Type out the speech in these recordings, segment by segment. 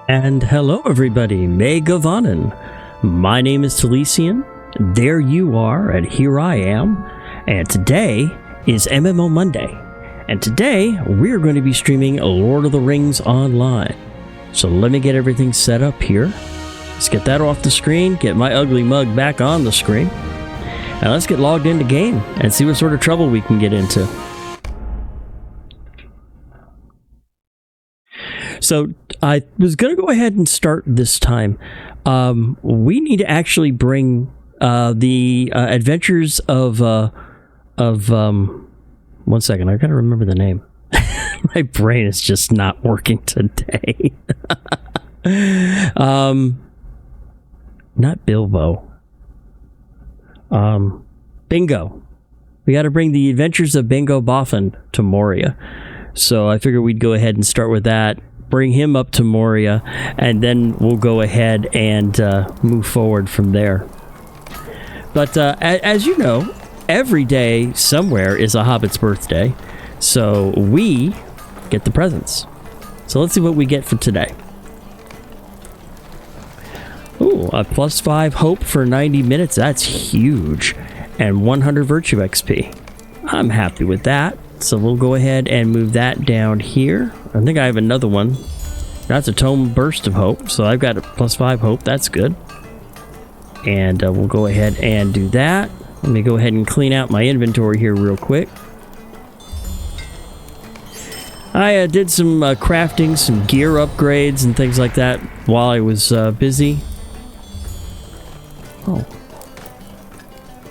And hello everybody, May Gavanen. My name is Talesian, there you are, and here I am, and today is MMO Monday, and today we're going to be streaming Lord of the Rings Online. So let me get everything set up here. Let's get that off the screen, get my ugly mug back on the screen, and let's get logged into game and see what sort of trouble we can get into. So I was going to go ahead and start this time. We need to actually bring the adventures of 1 second, I got to remember the name. My brain is just not working today. Not Bilbo. Bingo. We got to bring the adventures of Bingo Boffin to Moria. So I figured we'd go ahead and start with that. Bring him up to Moria, and then we'll go ahead and move forward from there. But as you know, every day somewhere is a Hobbit's birthday, so we get the presents. So let's see what we get for today. Ooh, a +5 hope for 90 minutes. That's huge. And 100 virtue XP. I'm happy with that. So we'll go ahead and move that down here. I think I have another one. That's a tome burst of hope. So I've got a +5 hope. That's good. And we'll go ahead and do that. Let me go ahead and clean out my inventory here real quick. I did some crafting, some gear upgrades and things like that while I was busy. Oh.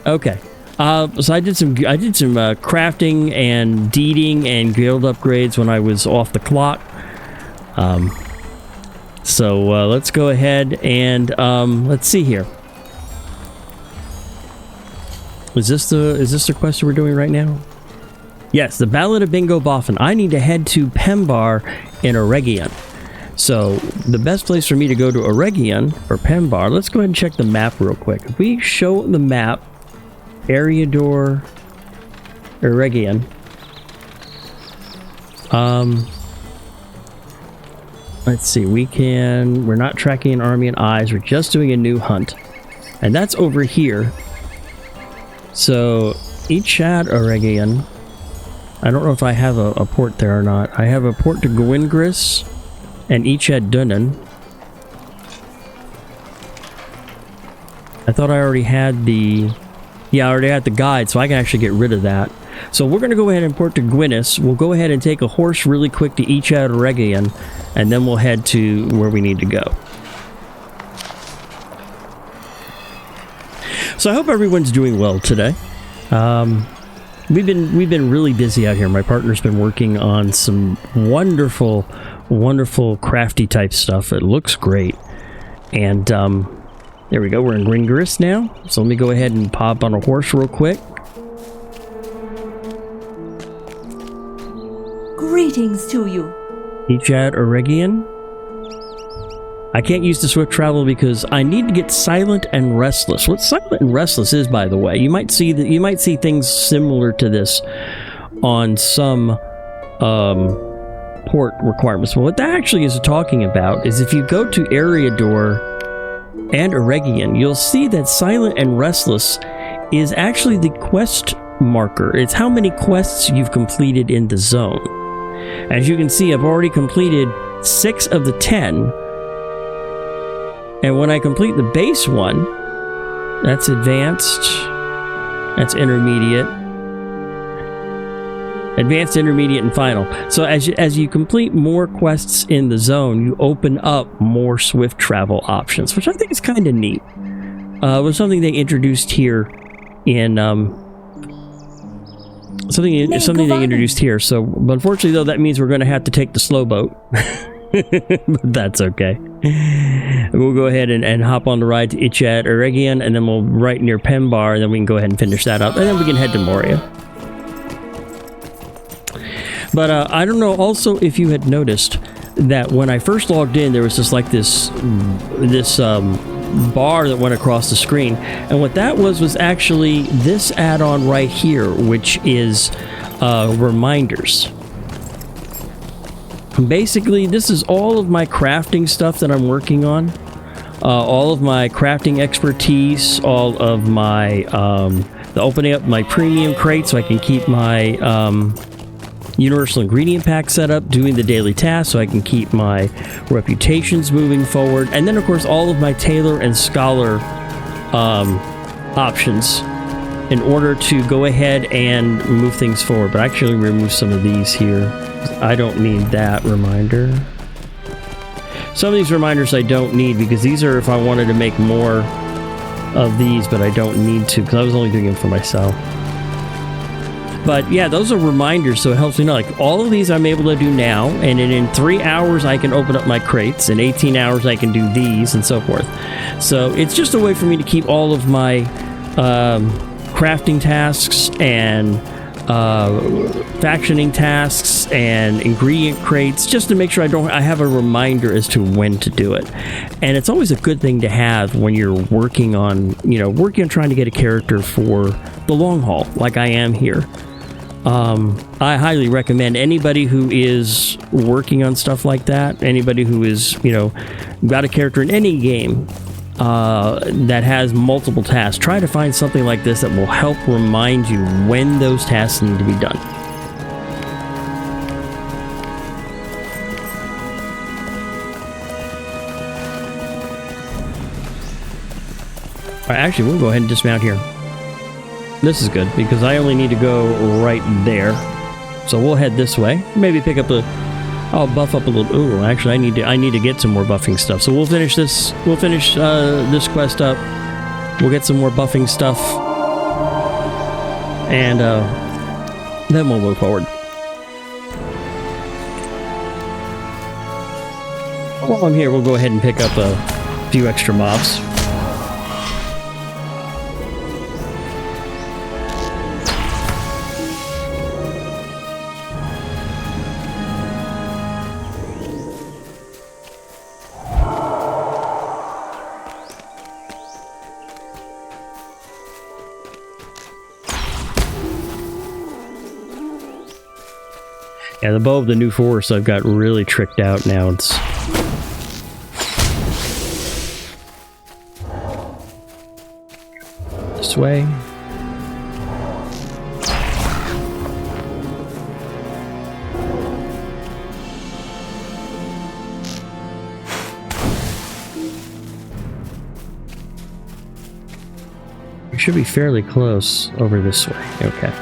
Okay. So I did some crafting and deeding and guild upgrades when I was off the clock. So let's go ahead and let's see here. Is this the quest we're doing right now? Yes, the Ballad of Bingo Boffin. I need to head to Pembar in Eregion. So the best place for me to go to Eregion or Pembar. Let's go ahead and check the map real quick. If we show the map. Eriador, Eregion. Let's see, we're not tracking an army and eyes, we're just doing a new hunt. And that's over here. So, Echad, Eregion. I don't know if I have a port there or not. I have a port to Gwingris and Echad Dunan. I thought I already had the... Yeah, I already had the guide, so I can actually get rid of that. So we're going to go ahead and port to Gwynnis. We'll go ahead and take a horse really quick to Echad Eregion, and then we'll head to where we need to go. So I hope everyone's doing well today. We've been really busy out here. My partner's been working on some wonderful, wonderful crafty type stuff. It looks great. And there we go, we're in Gwingris now. So let me go ahead and pop on a horse real quick. Greetings to you. Echad Eregion. I can't use the swift travel because I need to get Silent and Restless. What Silent and Restless is, by the way, you might see things similar to this on some port requirements. But what that actually is talking about is if you go to Eriador and Eregion, you'll see that Silent and Restless is actually the quest marker. It's how many quests you've completed in the zone. As you can see, I've already completed 6 of the 10. And when I complete the base one, that's advanced, that's intermediate, advanced, intermediate, and final. So as you complete more quests in the zone, you open up more swift travel options, which I think is kind of neat. It was something they introduced here in something they introduced here. So, but unfortunately, though, that means we're going to have to take the slow boat. But that's okay. We'll go ahead and hop on the ride to Echad Eregion, and then we'll right near Pembar, and then we can go ahead and finish that up, and then we can head to Moria. But I don't know also if you had noticed that when I first logged in, there was just like this bar that went across the screen, and what that was actually this add-on right here, which is reminders. Basically, this is all of my crafting stuff that I'm working on. All of my crafting expertise, all of my, the opening up my premium crate so I can keep my universal ingredient pack set up, doing the daily tasks so I can keep my reputations moving forward, and then of course all of my tailor and scholar options in order to go ahead and move things forward. But actually remove some of these here. I don't need that reminder. Some of these reminders I don't need because these are if I wanted to make more of these, but I don't need to because I was only doing them for myself. But yeah, those are reminders, so it helps me know. Like all of these I'm able to do now, and in 3 hours I can open up my crates, in 18 hours I can do these, and so forth. So it's just a way for me to keep all of my crafting tasks and factioning tasks and ingredient crates, just to make sure I have a reminder as to when to do it. And it's always a good thing to have when you're working on trying to get a character for the long haul, like I am here. I highly recommend anybody who is working on stuff like that, anybody who is, got a character in any game that has multiple tasks, try to find something like this that will help remind you when those tasks need to be done. Alright, actually, we'll go ahead and dismount here. This is good, because I only need to go right there. So we'll head this way. Maybe pick up I'll buff up a little. Ooh, actually, I need to get some more buffing stuff. So we'll finish this. We'll finish this quest up. We'll get some more buffing stuff, and then we'll move forward. While I'm here, we'll go ahead and pick up a few extra mobs. Yeah, the bow of the new force I've got really tricked out now. It's this way. We should be fairly close over this way. Okay.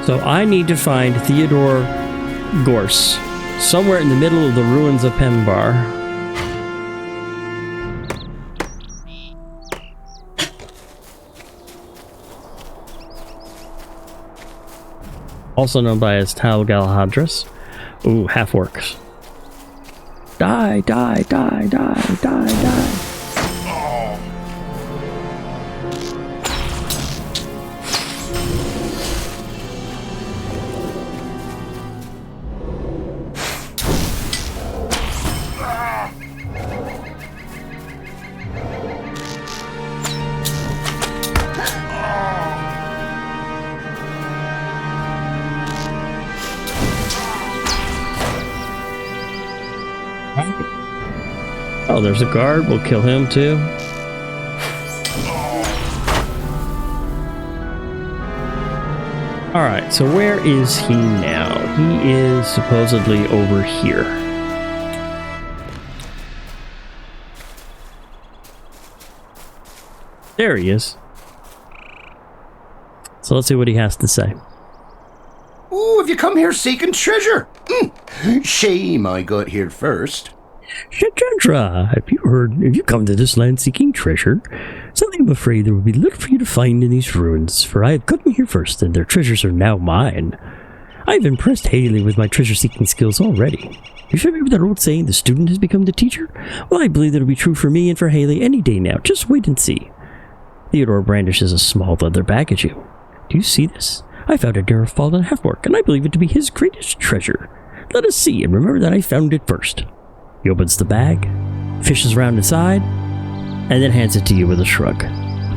So I need to find Theodore Gorse, somewhere in the middle of the ruins of Pembar. Also known by as Tal Galahadras. Ooh, half-orcs. Die, die, die, die, die, die. Oh, there's a guard. We'll kill him too. Alright, so where is he now? He is supposedly over here. There he is. So let's see what he has to say. Ooh, have you come here seeking treasure? Shame I got here first. Chandra, have you come to this land seeking treasure? Sadly, I'm afraid there will be little for you to find in these ruins, for I have gotten here first, and their treasures are now mine. I have impressed Haley with my treasure-seeking skills already. You remember that old saying, the student has become the teacher? Well, I believe that'll be true for me and for Haley any day now. Just wait and see. Theodore brandishes a small leather bag at you. Do you see this? I found it near a fallen half-orc, and I believe it to be his greatest treasure. Let us see, and remember that I found it first. He opens the bag, fishes around inside, and then hands it to you with a shrug.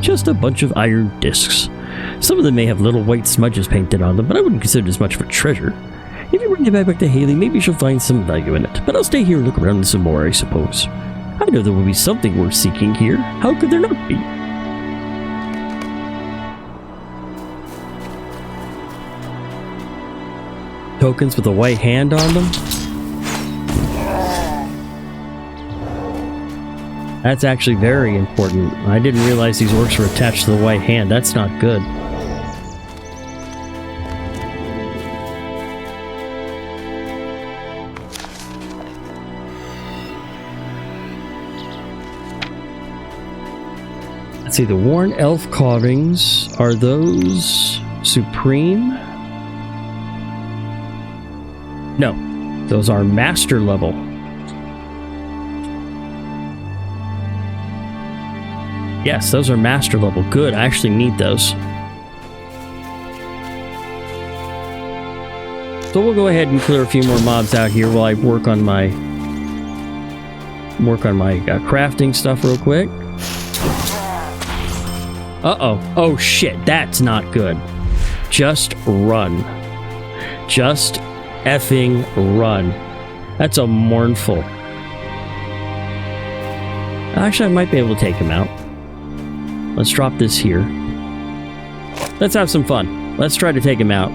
Just a bunch of iron discs. Some of them may have little white smudges painted on them, but I wouldn't consider this much of a treasure. If you bring it back to Haley, maybe she'll find some value in it. But I'll stay here and look around some more, I suppose. I know there will be something worth seeking here. How could there not be? Tokens with a white hand on them? That's actually very important. I didn't realize these orcs were attached to the white hand. That's not good. Let's see, the worn elf carvings, are those supreme? No, those are master level. Yes, those are master level. Good, I actually need those. So we'll go ahead and clear a few more mobs out here while I work on my crafting stuff real quick. Uh-oh. Oh shit, that's not good. Just run. Just effing run. That's a mournful. Actually, I might be able to take him out. Let's drop this here. Let's have some fun. Let's try to take him out.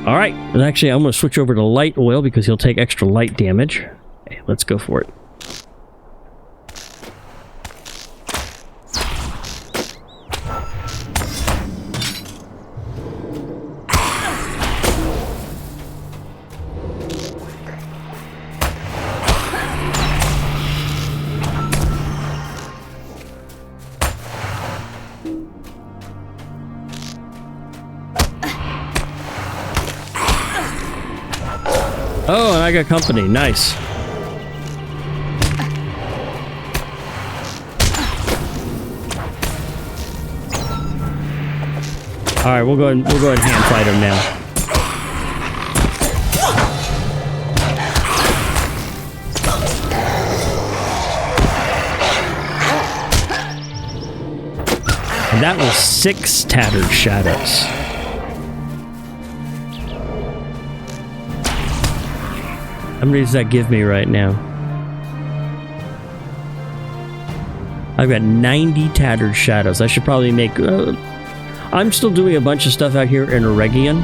Alright, and actually I'm going to switch over to light oil because he'll take extra light damage. Okay, let's go for it. Oh, and I got company. Nice. All right, we'll go ahead and hand fight him now. And that was 6 tattered shadows. How many does that give me right now? I've got 90 tattered shadows. I should probably make... I'm still doing a bunch of stuff out here in Oregion,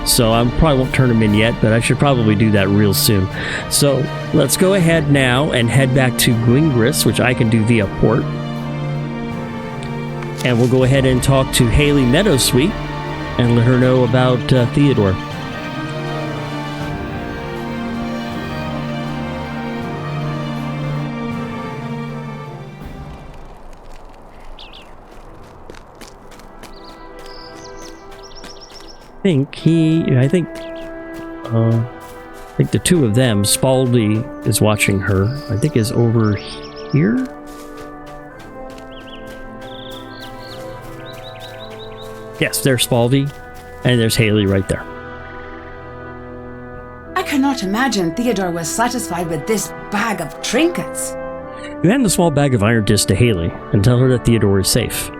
so I probably won't turn them in yet, but I should probably do that real soon. So let's go ahead now and head back to Gwingris, which I can do via port. And we'll go ahead and talk to Haley Meadowsweet and let her know about Theodore. I think the two of them, Spaldy is watching her. I think is over here. Yes, there's Spaldy, and there's Haley right there. I cannot imagine Theodore was satisfied with this bag of trinkets. You hand the small bag of iron discs to Haley and tell her that Theodore is safe.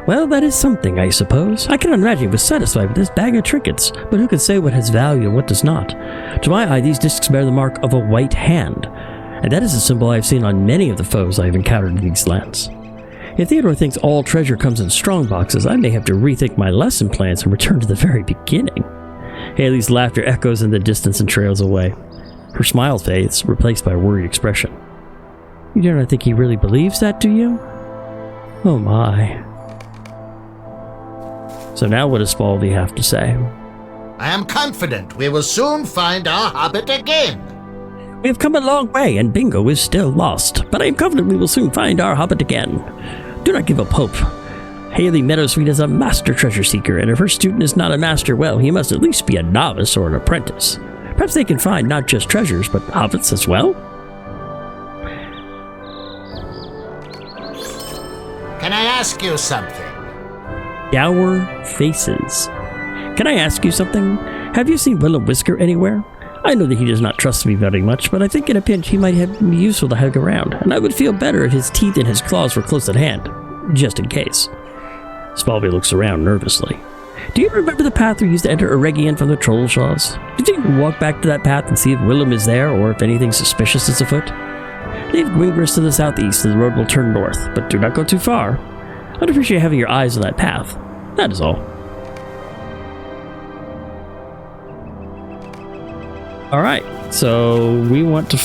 Well, that is something, I suppose. I cannot imagine he was satisfied with this bag of trinkets, but who can say what has value and what does not? To my eye, these discs bear the mark of a white hand, and that is a symbol I have seen on many of the foes I have encountered in these lands. If Theodore thinks all treasure comes in strong boxes, I may have to rethink my lesson plans and return to the very beginning. Haley's laughter echoes in the distance and trails away. Her smile fades, replaced by a worried expression. You do not think he really believes that, do you? Oh my. So now what does Spaldy have to say? I am confident we will soon find our hobbit again. We have come a long way and Bingo is still lost, but I am confident we will soon find our hobbit again. Do not give up hope. Haley Meadowsweet is a master treasure seeker, and if her student is not a master, well, he must at least be a novice or an apprentice. Perhaps they can find not just treasures, but hobbits as well? Can I ask you something? Dour faces. Can I ask you something? Have you seen Willow Whisker anywhere? I know that he does not trust me very much, but I think in a pinch he might be useful to hug around, and I would feel better if his teeth and his claws were close at hand, just in case. Spalby looks around nervously. Do you remember the path we used to enter Eregion from the Troll Shaws? Did you walk back to that path and see if Willem is there or if anything suspicious is afoot? Leave Gwingris to the southeast and the road will turn north, but do not go too far. I'd appreciate having your eyes on that path. That is all. Alright, so we want to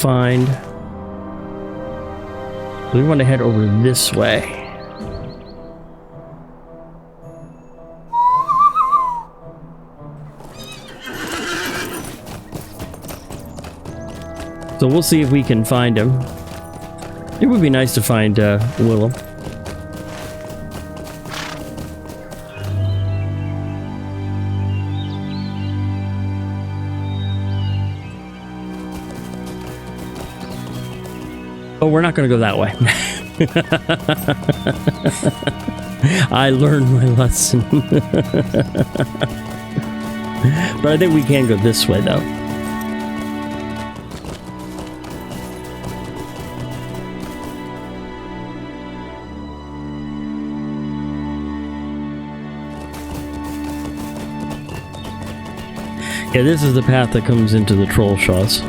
head over this way. So we'll see if we can find him. It would be nice to find Willem. Oh, we're not going to go that way. I learned my lesson. But I think we can go this way, though. Yeah, this is the path that comes into the Troll Shaws.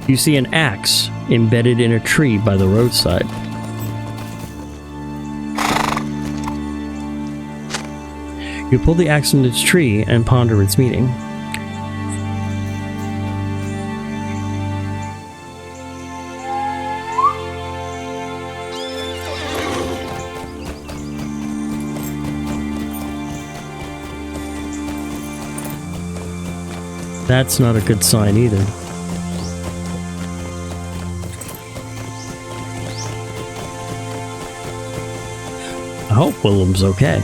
You see an axe embedded in a tree by the roadside. You pull the axe from its tree and ponder its meaning. That's not a good sign either. I hope Willem's okay.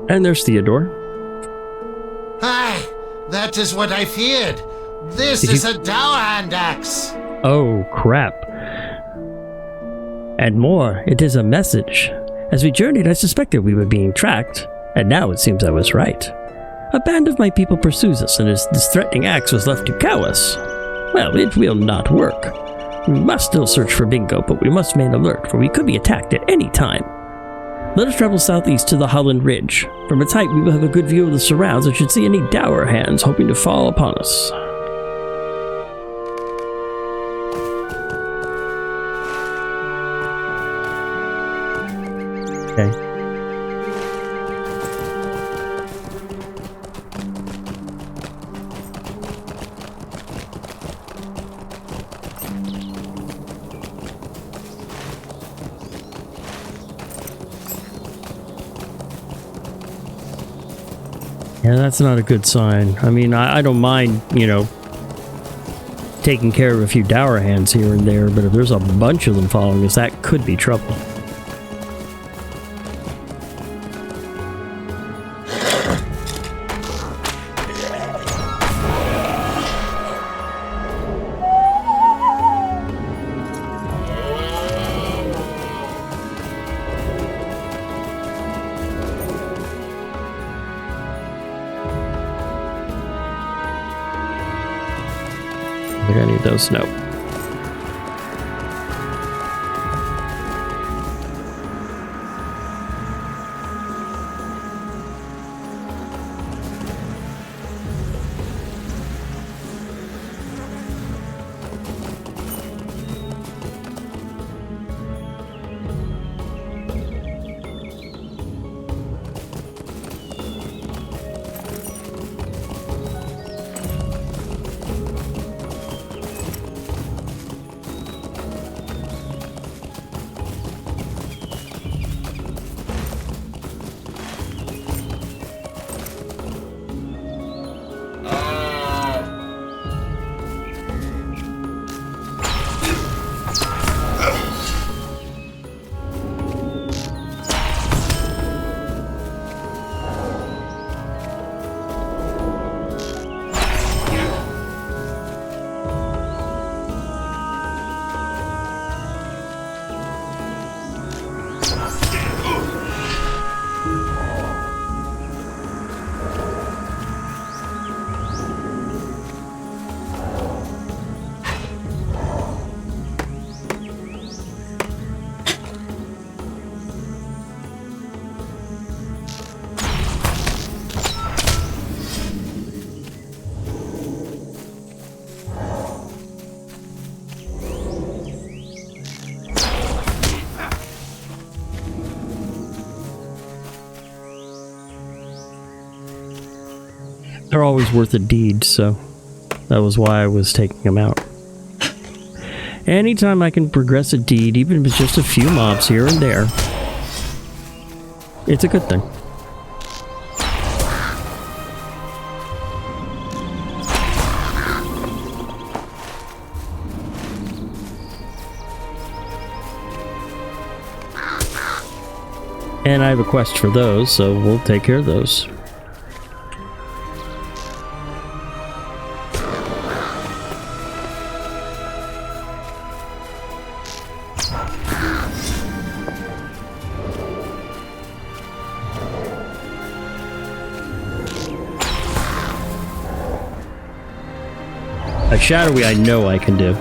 And there's Theodore. Aye, that is what I feared. This is a Dowerhand axe. Oh, crap. And more, it is a message. As we journeyed, I suspected we were being tracked, and now it seems I was right. A band of my people pursues us, and this threatening axe was left to cow us. Well, it will not work. We must still search for Bingo, but we must remain alert, for we could be attacked at any time. Let us travel southeast to the Holland Ridge. From its height, we will have a good view of the surrounds and should see any dour hands hoping to fall upon us. Okay. Yeah, that's not a good sign. I mean, I don't mind, you know, taking care of a few dour hands here and there, but if there's a bunch of them following us, that could be trouble. I think I need those. No. They're always worth a deed, so that was why I was taking them out. Anytime I can progress a deed, even if it's just a few mobs here and there, it's a good thing. And I have a quest for those, so we'll take care of those. A shadowy I know I can do.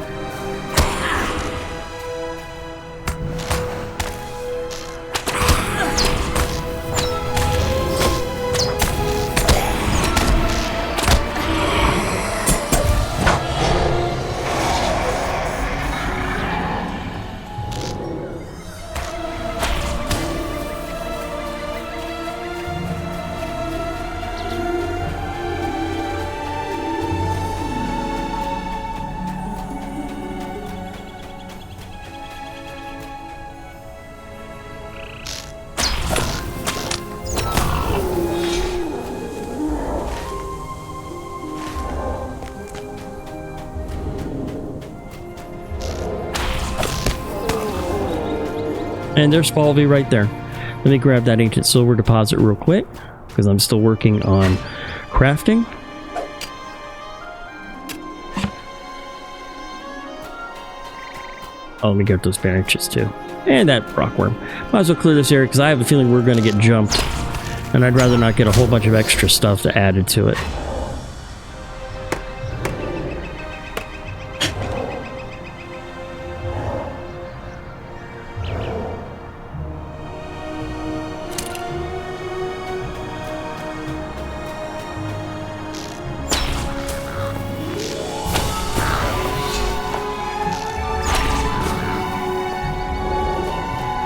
And there's Spalvey right there. Let me grab that ancient silver deposit real quick, because I'm still working on crafting. Oh, let me get those branches too. And that rockworm. Might as well clear this area, because I have a feeling we're going to get jumped. And I'd rather not get a whole bunch of extra stuff to add to it.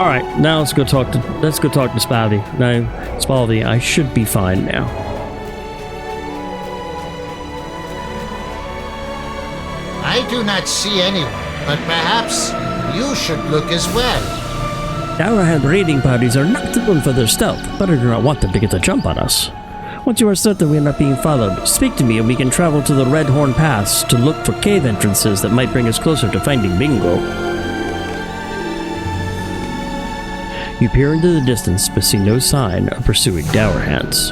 All right, now let's go talk to Spalvey. Now, Spalvey, I should be fine now. I do not see anyone, but perhaps you should look as well. Towerhand raiding parties are not known for their stealth, but I do not want them to get a jump on us. Once you are certain we are not being followed, speak to me and we can travel to the Red Horn Pass to look for cave entrances that might bring us closer to finding Bingo. You peer into the distance, but see no sign of pursuing Dowerhands.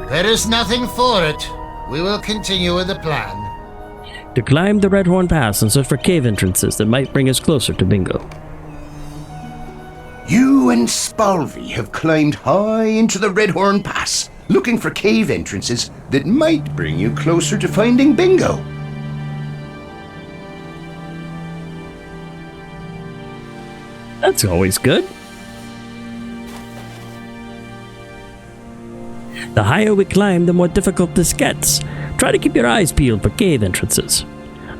There is nothing for it. We will continue with the plan. To climb the Red Horn Pass and search for cave entrances that might bring us closer to Bingo. You and Spalvey have climbed high into the Red Horn Pass, looking for cave entrances that might bring you closer to finding Bingo. That's always good. The higher we climb, the more difficult this gets. Try to keep your eyes peeled for cave entrances.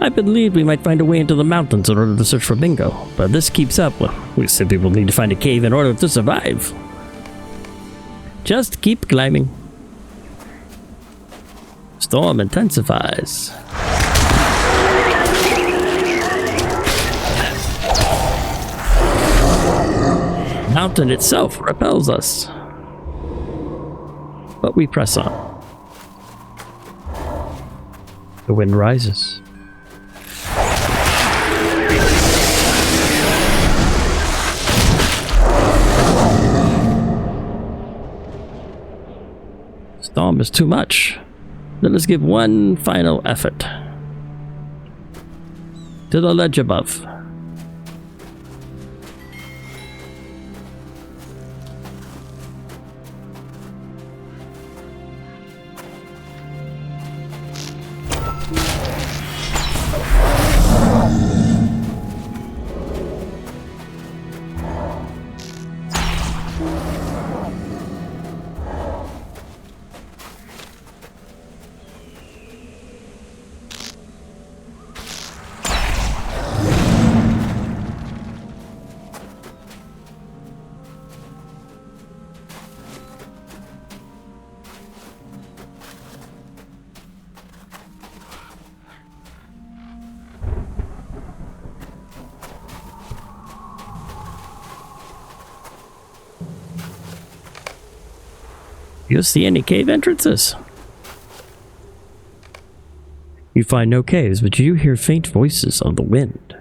I believe we might find a way into the mountains in order to search for Bingo, but if this keeps up, well, we simply will need to find a cave in order to survive. Just keep climbing. Storm intensifies. Mountain itself repels us. But we press on. The wind rises. Storm is too much. Let us give one final effort. To the ledge above. You see any cave entrances? You find no caves, but you hear faint voices on the wind.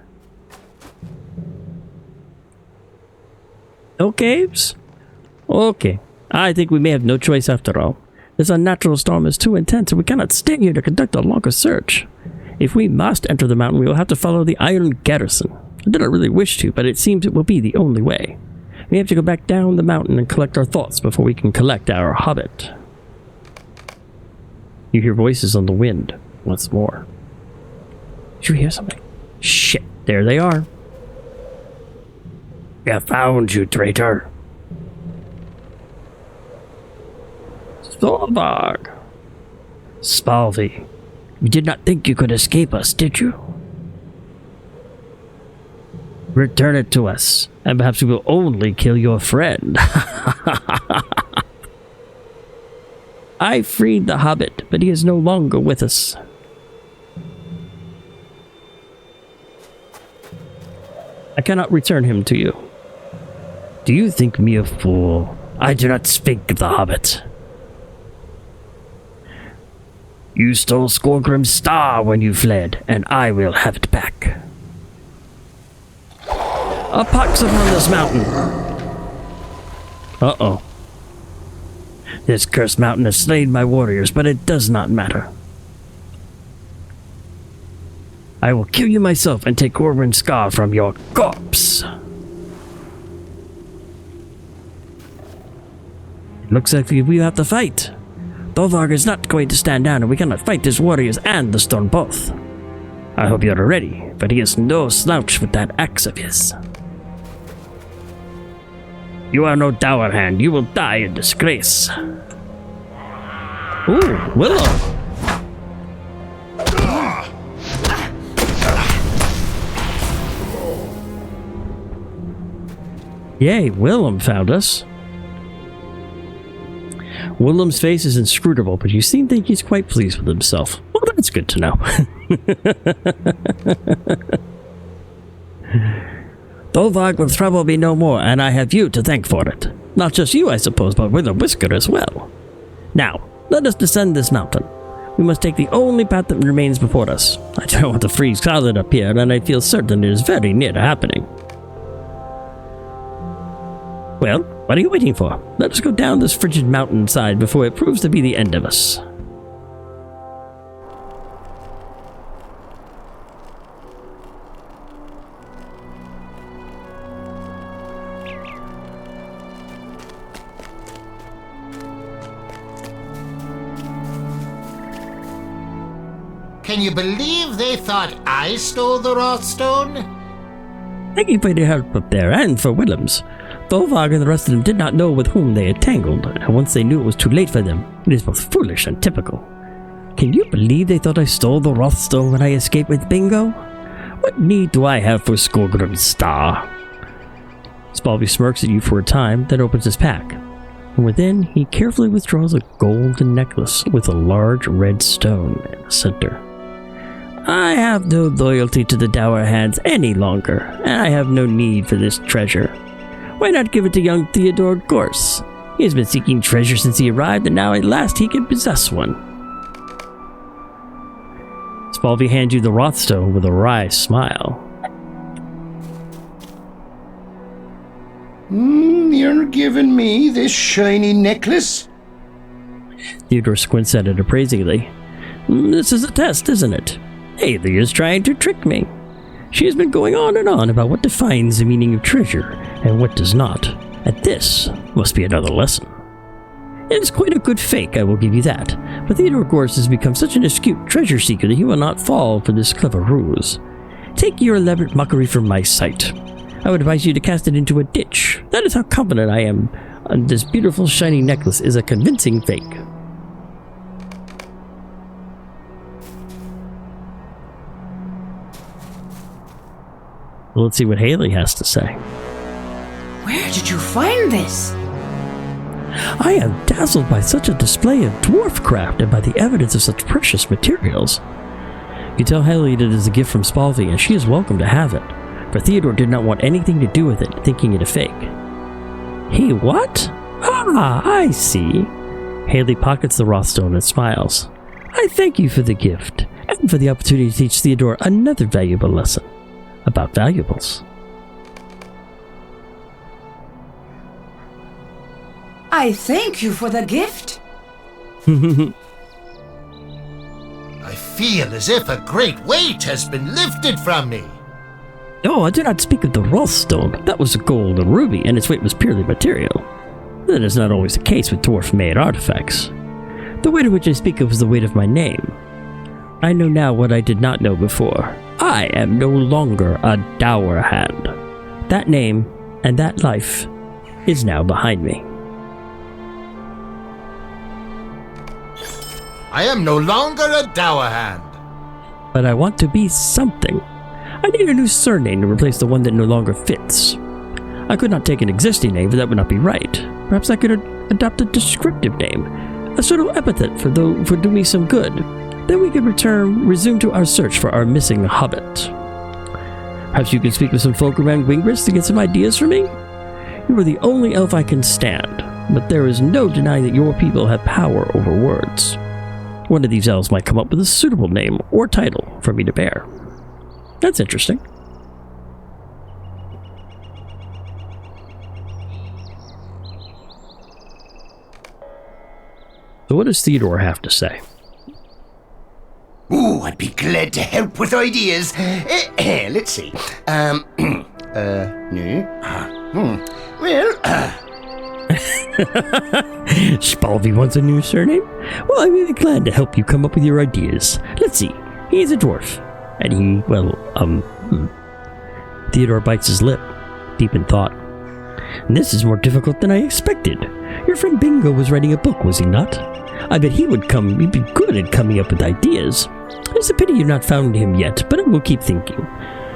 No caves? Okay. I think we may have no choice after all. This unnatural storm is too intense and we cannot stay here to conduct a longer search. If we must enter the mountain, we will have to follow the iron garrison. I do not really wish to, but it seems it will be the only way. We have to go back down the mountain and collect our thoughts before we can collect our hobbit. You hear voices on the wind once more. Did you hear something? Shit, there they are. I found you, traitor. Thorvag. Spalvi, you did not think you could escape us, did you? Return it to us, and perhaps we will only kill your friend. I freed the hobbit, but he is no longer with us. I cannot return him to you. Do you think me a fool? I do not speak of the hobbit. You stole Skorgrim's star when you fled, and I will have it back. A pox upon this mountain! Uh-oh. This cursed mountain has slain my warriors, but it does not matter. I will kill you myself and take Skorgrim's scar from your corpse. It looks like we have to fight. Thorvag is not going to stand down, and we cannot fight his warriors and the stone both. I hope you are ready, but he is no slouch with that axe of his. You are no dour hand. You will die in disgrace. Ooh, Willow. Yay, Willem found us. Willem's face is inscrutable, but you seem to think he's quite pleased with himself. Well, that's good to know. Thorvag will trouble me no more, and I have you to thank for it. Not just you, I suppose, but with a whisker as well. Now, let us descend this mountain. We must take the only path that remains before us. I don't want to freeze solid up here, and I feel certain it is very near to happening. Well, what are you waiting for? Let us go down this frigid mountainside before it proves to be the end of us. Can you believe they thought I stole the Rothstone? Thank you for your help up there, and for Willem's. Thorvag and the rest of them did not know with whom they had tangled, and once they knew it was too late for them, it is both foolish and typical. Can you believe they thought I stole the Rothstone when I escaped with Bingo? What need do I have for Skorgrim's star? Spalvi smirks at you for a time, then opens his pack. And within, he carefully withdraws a golden necklace with a large red stone in the center. I have no loyalty to the dour hands any longer, and I have no need for this treasure. Why not give it to young Theodore Gorse? He has been seeking treasure since he arrived, and now at last he can possess one. Spalvi hands you the Rothstone with a wry smile. You're giving me this shiny necklace? Theodore squints at it appraisingly. This is a test, isn't it? Haley is trying to trick me. She has been going on and on about what defines the meaning of treasure and what does not, and this must be another lesson. It is quite a good fake, I will give you that, but Theodore Gorse has become such an astute treasure seeker that he will not fall for this clever ruse. Take your elaborate mockery from my sight. I would advise you to cast it into a ditch. That is how confident I am this beautiful shiny necklace is a convincing fake. Well, let's see what Haley has to say. Where did you find this? I am dazzled by such a display of dwarf craft and by the evidence of such precious materials. You tell Haley that it is a gift from Spalvi, and she is welcome to have it, for Theodore did not want anything to do with it, thinking it a fake. He what? Ah, I see. Haley pockets the Rothstone and smiles. I thank you for the gift, and for the opportunity to teach Theodore another valuable lesson about valuables. I thank you for the gift. I feel as if a great weight has been lifted from me. Oh, I do not speak of the Rothstone. That was a gold and ruby, and its weight was purely material. That is not always the case with dwarf-made artifacts. The weight of which I speak of is the weight of my name. I know now what I did not know before. I am no longer a dour hand. That name and that life is now behind me. I am no longer a dour hand. But I want to be something. I need a new surname to replace the one that no longer fits. I could not take an existing name, for that would not be right. Perhaps I could adopt a descriptive name, a suitable epithet for do me some good. Then we could resume to our search for our missing hobbit. Perhaps you could speak with some folk around Wingris to get some ideas for me? You are the only elf I can stand, but there is no denying that your people have power over words. One of these elves might come up with a suitable name or title for me to bear. That's interesting. So what does Theodore have to say? Ooh, I'd be glad to help with ideas. Let's see. No. Well, Spalvey wants a new surname? Well, I'm really glad to help you come up with your ideas. Let's see. He's a dwarf. And he, Theodore bites his lip, deep in thought. And this is more difficult than I expected. Your friend Bingo was writing a book, was he not? I bet he'd be good at coming up with ideas. It's a pity you've not found him yet, but I will keep thinking.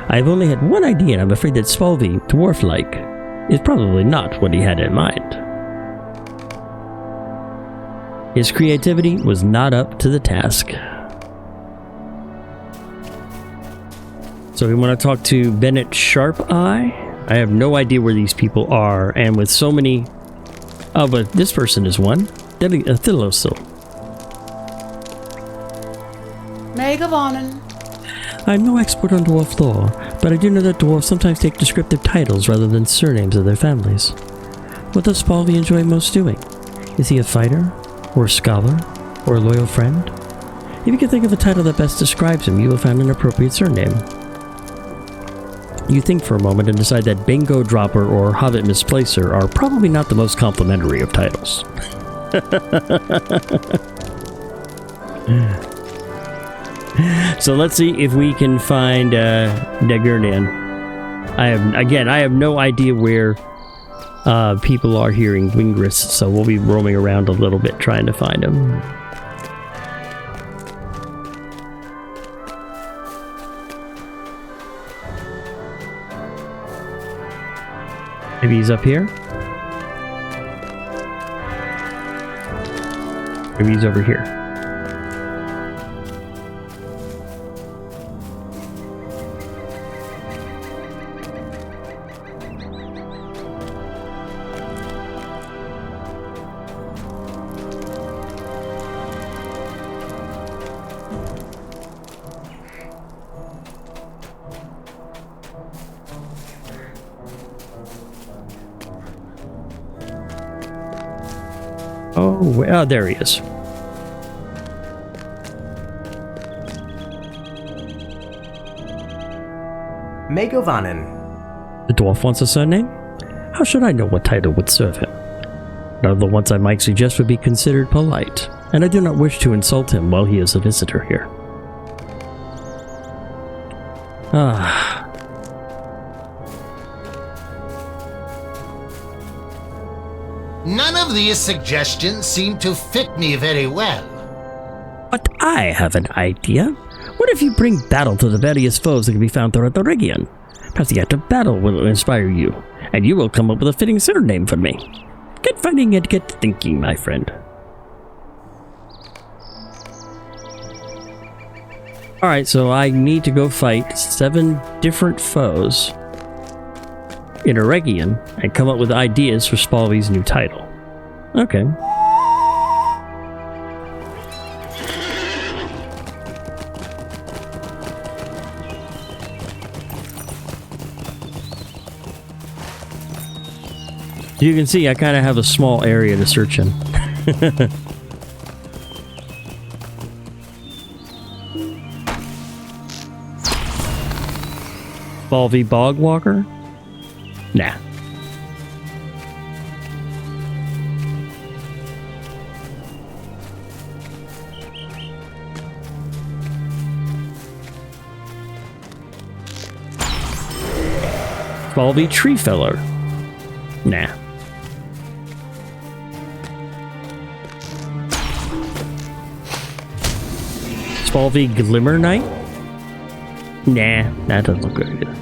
I have only had one idea, and I'm afraid that Spalvey, dwarf-like, is probably not what he had in mind. His creativity was not up to the task. So we want to talk to Bennett Sharp-Eye. I have no idea where these people are, and with so many... Oh, but this person is one. Thilosil. Megavonen. I'm no expert on dwarf lore, but I do know that dwarves sometimes take descriptive titles rather than surnames of their families. What does Spalvey enjoy most doing? Is he a fighter? Or a scholar? Or a loyal friend? If you can think of a title that best describes him, you will find an appropriate surname. You think for a moment and decide that Bingo Dropper or Hobbit Misplacer are probably not the most complimentary of titles. So let's see if we can find Dagurnan. I have no idea where people are here in Wingris, so we'll be roaming around a little bit trying to find him. Maybe he's up here? Maybe he's over here. Oh, there he is. Megovanen. The dwarf wants a surname? How should I know what title would serve him? None of the ones I might suggest would be considered polite, and I do not wish to insult him while he is a visitor here. None of these suggestions seem to fit me very well. But I have an idea. What if you bring battle to the various foes that can be found throughout the region? Perhaps the act of battle will inspire you, and you will come up with a fitting surname for me. Get fighting and get thinking, my friend. Alright, so I need to go fight 7 different foes in Eregion and come up with ideas for Spalvey's new title. Okay. You can see I kind of have a small area to search in. Balvy Bogwalker? Nah. Balvy Tree Feller? Nah. Spalvy Glimmer Knight? Nah, that doesn't look good either.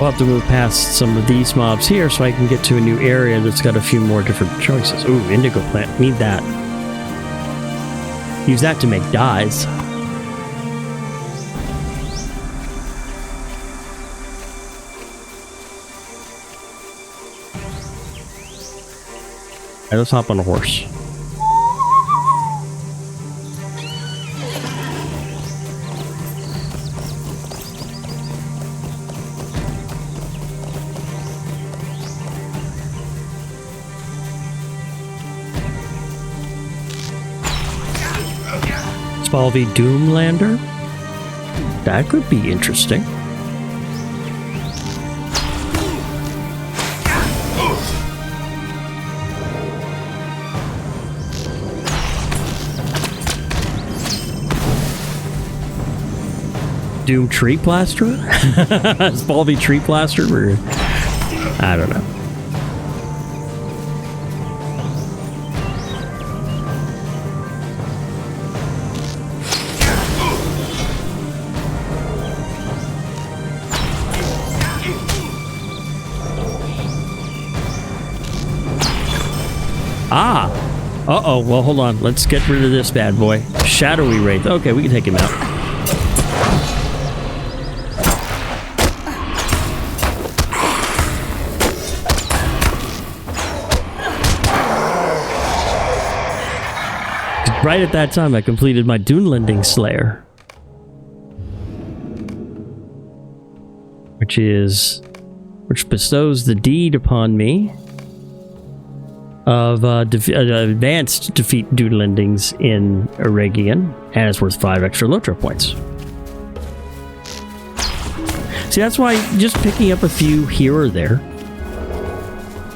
We'll have to move past some of these mobs here so I can get to a new area that's got a few more different choices. Ooh, indigo plant. Need that. Use that to make dyes. Alright, let's hop on a horse. Spalvy Doomlander? That could be interesting. Doom Tree Plasterer? Spalvy Tree Plasterer? I don't know. Ah! Uh-oh, well, hold on. Let's get rid of this bad boy. Shadowy Wraith. Okay, we can take him out. Right at that time, I completed my Dunelending Slayer. Which bestows the deed upon me of advanced defeat Dunelendings in Eregion, and it's worth 5 extra LOTRO points. See, that's why just picking up a few here or there.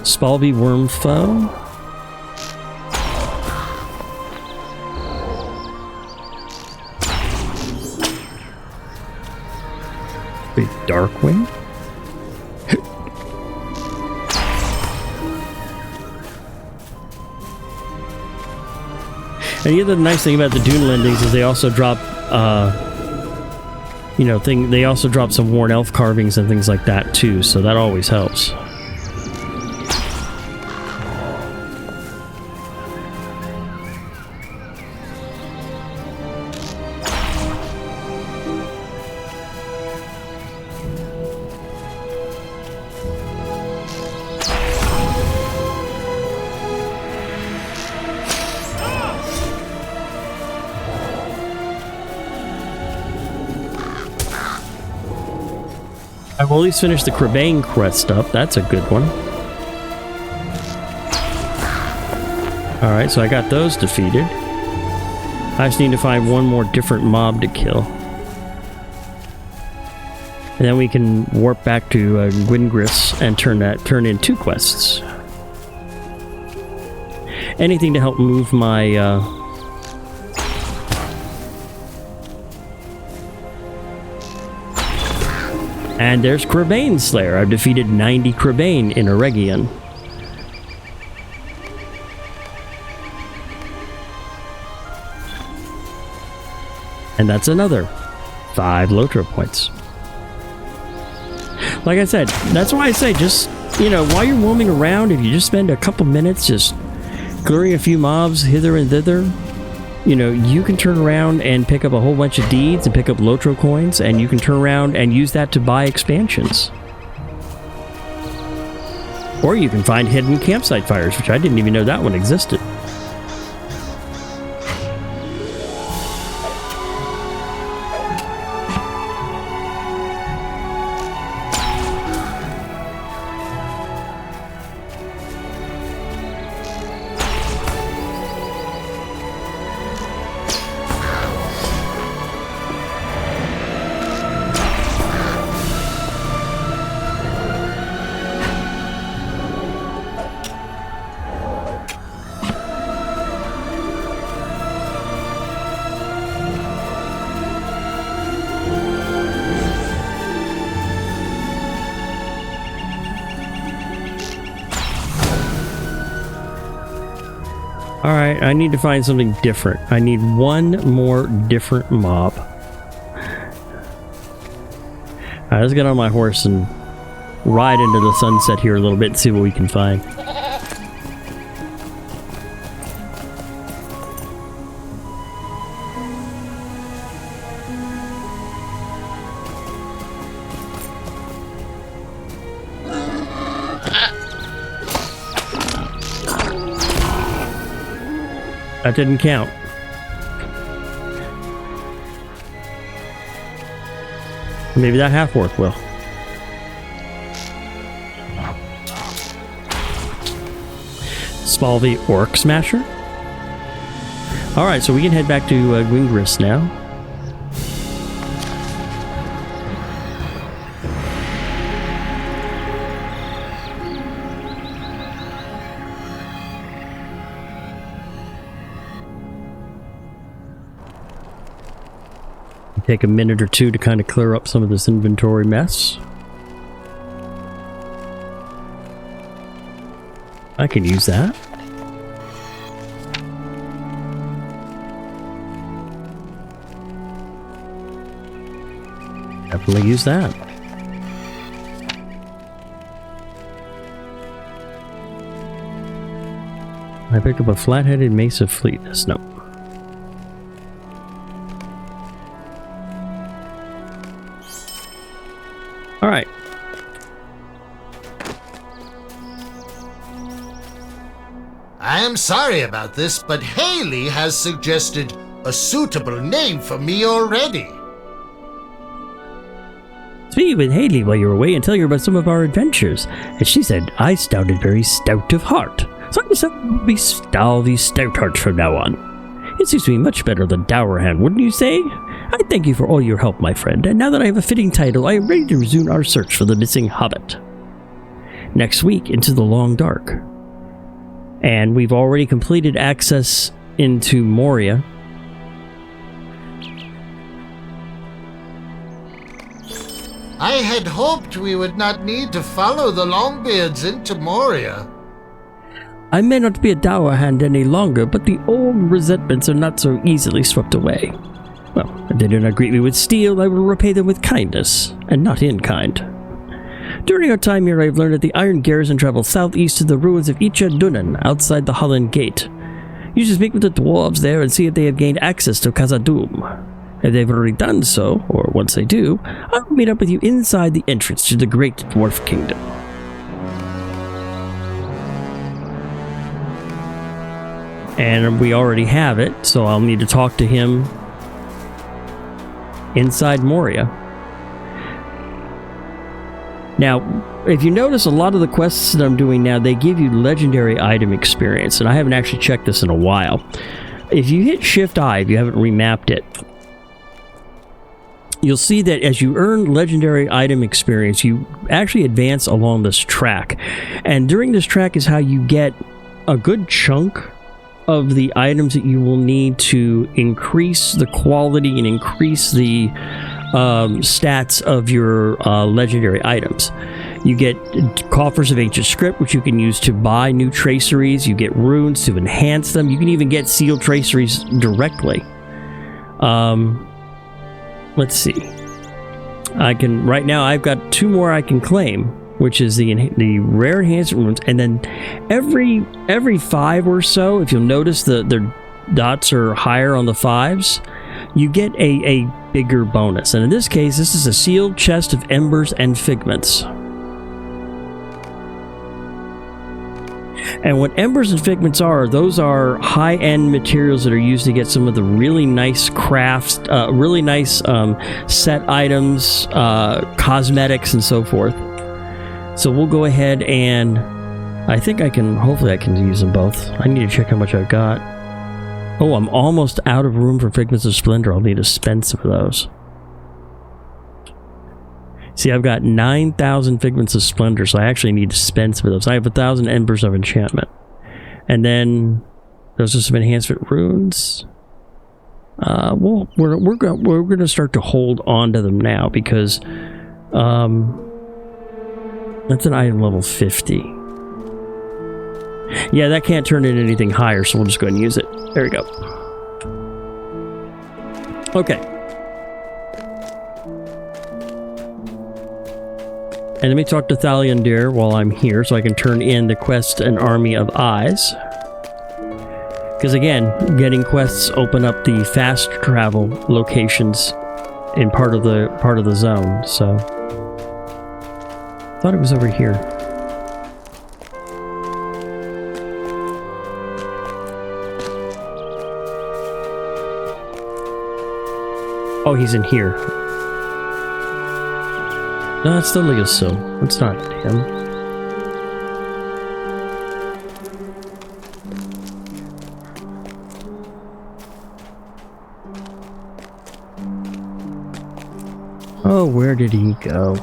Spalvy Wormfoe. Big Darkwing. And the other nice thing about the Dunelendings is they also drop, they also drop some worn elf carvings and things like that too, so that always helps. I will at least finish the Crabane quest up. That's a good one. Alright, so I got those defeated. I just need to find one more different mob to kill. And then we can warp back to Gwingris and turn in 2 quests. Anything to help move my... And there's Crabane Slayer. I've defeated 90 Crabane in Eregion. And that's another 5 LOTRO points. Like I said, that's why I say just, while you're roaming around, if you just spend a couple minutes just clearing a few mobs hither and thither, you know, you can turn around and pick up a whole bunch of deeds and pick up LOTRO coins, and you can turn around and use that to buy expansions. Or you can find hidden campsite fires, which I didn't even know that one existed. Alright, I need to find something different. I need one more different mob. Alright, let's get on my horse and ride into the sunset here a little bit and see what we can find. That didn't count. Maybe that half-orc will. Small Orc Smasher. Alright, so we can head back to Gwingris now. Take a minute or two to kind of clear up some of this inventory mess. I can use that. Definitely use that. I picked up a flat-headed mace of fleetness. No. All right. I am sorry about this, but Haley has suggested a suitable name for me already. Speak with Haley while you're away and tell her about some of our adventures. And she said, I sounded very stout of heart. So I guess I'll be Stalvy Stoutheart from now on. It seems to be much better than Dowerhand, wouldn't you say? I thank you for all your help, my friend, and now that I have a fitting title, I am ready to resume our search for the missing hobbit. Next week, into the Long Dark. And we've already completed access into Moria. I had hoped we would not need to follow the Longbeards into Moria. I may not be a Dowerhand any longer, but the old resentments are not so easily swept away. Well, if they do not greet me with steel, I will repay them with kindness, and not in kind. During our time here, I have learned that the Iron Garrison travels southeast to the ruins of Icha Dunan, outside the Holland Gate. You should speak with the dwarves there and see if they have gained access to Khazad-dûm. If they've already done so, or once they do, I will meet up with you inside the entrance to the Great Dwarf Kingdom. And we already have it, so I'll need to talk to him inside Moria. Now, if you notice, a lot of the quests that I'm doing now, they give you legendary item experience, and I haven't actually checked this in a while. If you hit Shift-I, if you haven't remapped it, you'll see that as you earn legendary item experience, you actually advance along this track. And during this track is how you get a good chunk of the items that you will need to increase the quality and increase the stats of your legendary items. You get coffers of ancient script, which you can use to buy new traceries. You get runes to enhance them. You can even get sealed traceries directly. Let's see. Right now I've got 2 more I can claim, which is the rare enhancement runes, and then every 5 or so, if you'll notice, they're dots are higher on the 5s, you get a bigger bonus. And in this case, this is a sealed chest of embers and figments. And what embers and figments are, those are high-end materials that are used to get some of the really nice crafts, really nice set items, cosmetics, and so forth. So we'll go ahead and I think hopefully I can use them both. I need to check how much I've got. Oh, I'm almost out of room for Figments of Splendor. I'll need to spend some of those. See, I've got 9,000 Figments of Splendor, so I actually need to spend some of those. I have 1,000 Embers of Enchantment. And then those are some enhancement runes. Well, we're going to start to hold on to them now because that's an item level 50. Yeah, that can't turn into anything higher, so we'll just go ahead and use it. There we go. Okay. And let me talk to Thaliandir while I'm here so I can turn in the quest An Army of Eyes. Because again, getting quests open up the fast travel locations in part of the zone, so I thought it was over here. Oh, he's in here. No, it's the Leosil. It's not him. Oh, where did he go?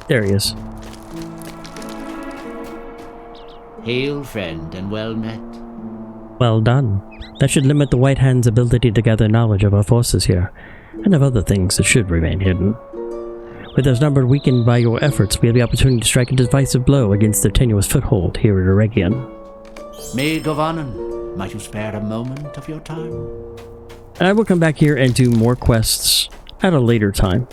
There he is. Hail, friend, and well met. Well done. That should limit the White Hand's ability to gather knowledge of our forces here, and of other things that should remain hidden. With those numbers weakened by your efforts, we have the opportunity to strike a decisive blow against their tenuous foothold here at Eregion. May Govanen, might you spare a moment of your time? And I will come back here and do more quests at a later time.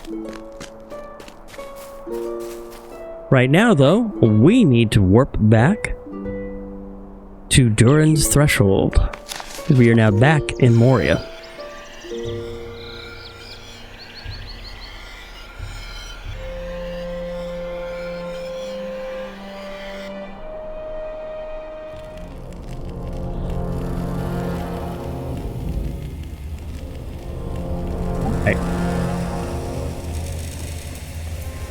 Right now, though, we need to warp back to Durin's Threshold. We are now back in Moria. Okay.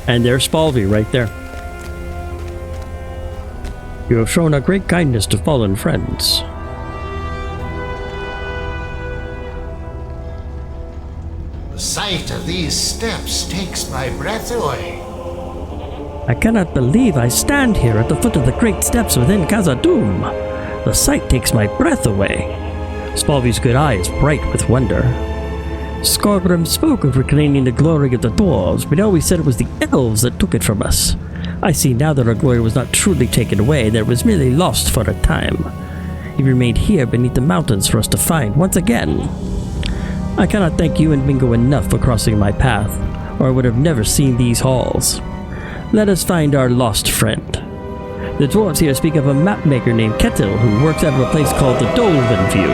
And there's Spalvey right there. You have shown a great kindness to fallen friends. The sight of these steps takes my breath away. I cannot believe I stand here at the foot of the great steps within Khazad-dûm. The sight takes my breath away. Spalvey's good eye is bright with wonder. Skorgrim spoke of reclaiming the glory of the dwarves, but always said it was the elves that took it from us. I see now that our glory was not truly taken away, that it was merely lost for a time. It remained here beneath the mountains for us to find once again. I cannot thank you and Bingo enough for crossing my path, or I would have never seen these halls. Let us find our lost friend. The dwarves here speak of a mapmaker named Ketil who works out of a place called the Dolven View,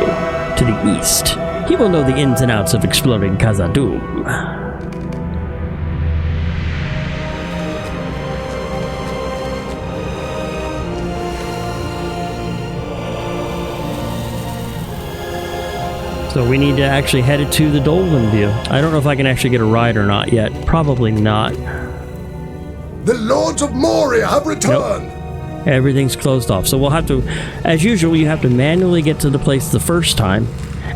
to the east. He will know the ins and outs of exploring Khazad-dûm. So we need to actually head it to the Dolven View. I don't know if I can actually get a ride or not yet. Probably not. The Lords of Moria have returned! Nope. Everything's closed off. So we'll have to, as usual, you have to manually get to the place the first time,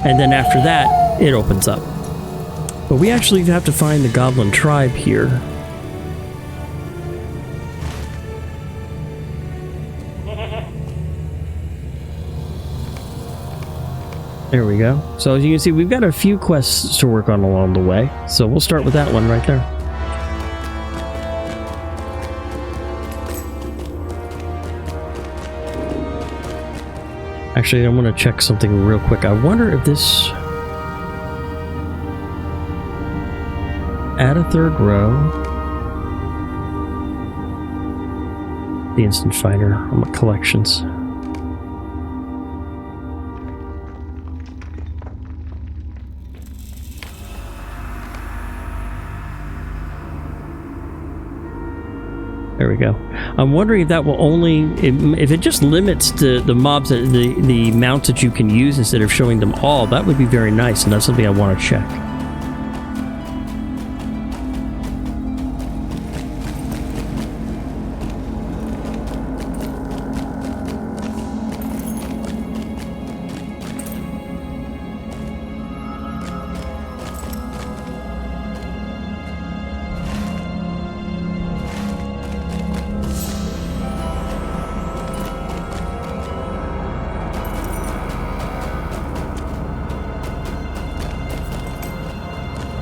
and then after that, it opens up. But we actually have to find the Goblin tribe here. There we go. So as you can see, we've got a few quests to work on along the way. So we'll start with that one right there. Actually, I want to check something real quick. I wonder if this... add a third row. The instant finder on my collections. There we go. I'm wondering if that will only, if it just limits the mobs, the mounts that you can use instead of showing them all, that would be very nice, and that's something I want to check.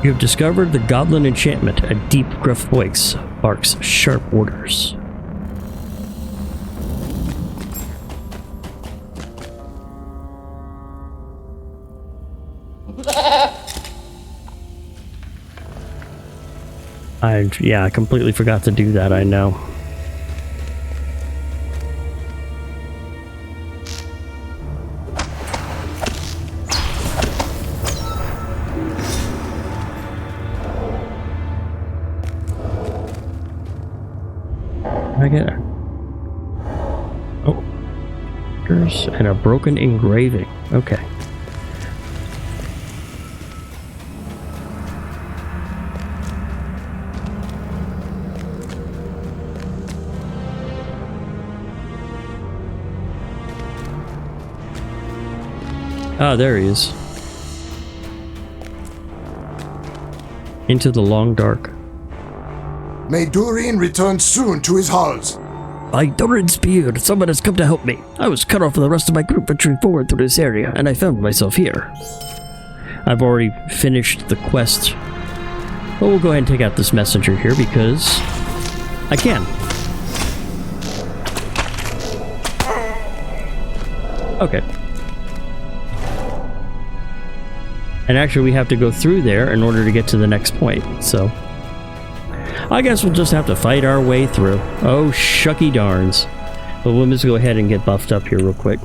You have discovered the Godlin enchantment. A deep, gruff voice barks sharp orders. I completely forgot to do that, I know. I get it. Oh. And a broken engraving. Okay. Ah, there he is. Into the long dark. May Durin return soon to his halls. By Durin's beard, someone has come to help me. I was cut off from the rest of my group venturing forward through this area, and I found myself here. I've already finished the quest. But we'll go ahead and take out this messenger here because I can. Okay. And actually we have to go through there in order to get to the next point, so I guess we'll just have to fight our way through. Oh, shucky darns. But we'll just go ahead and get buffed up here real quick.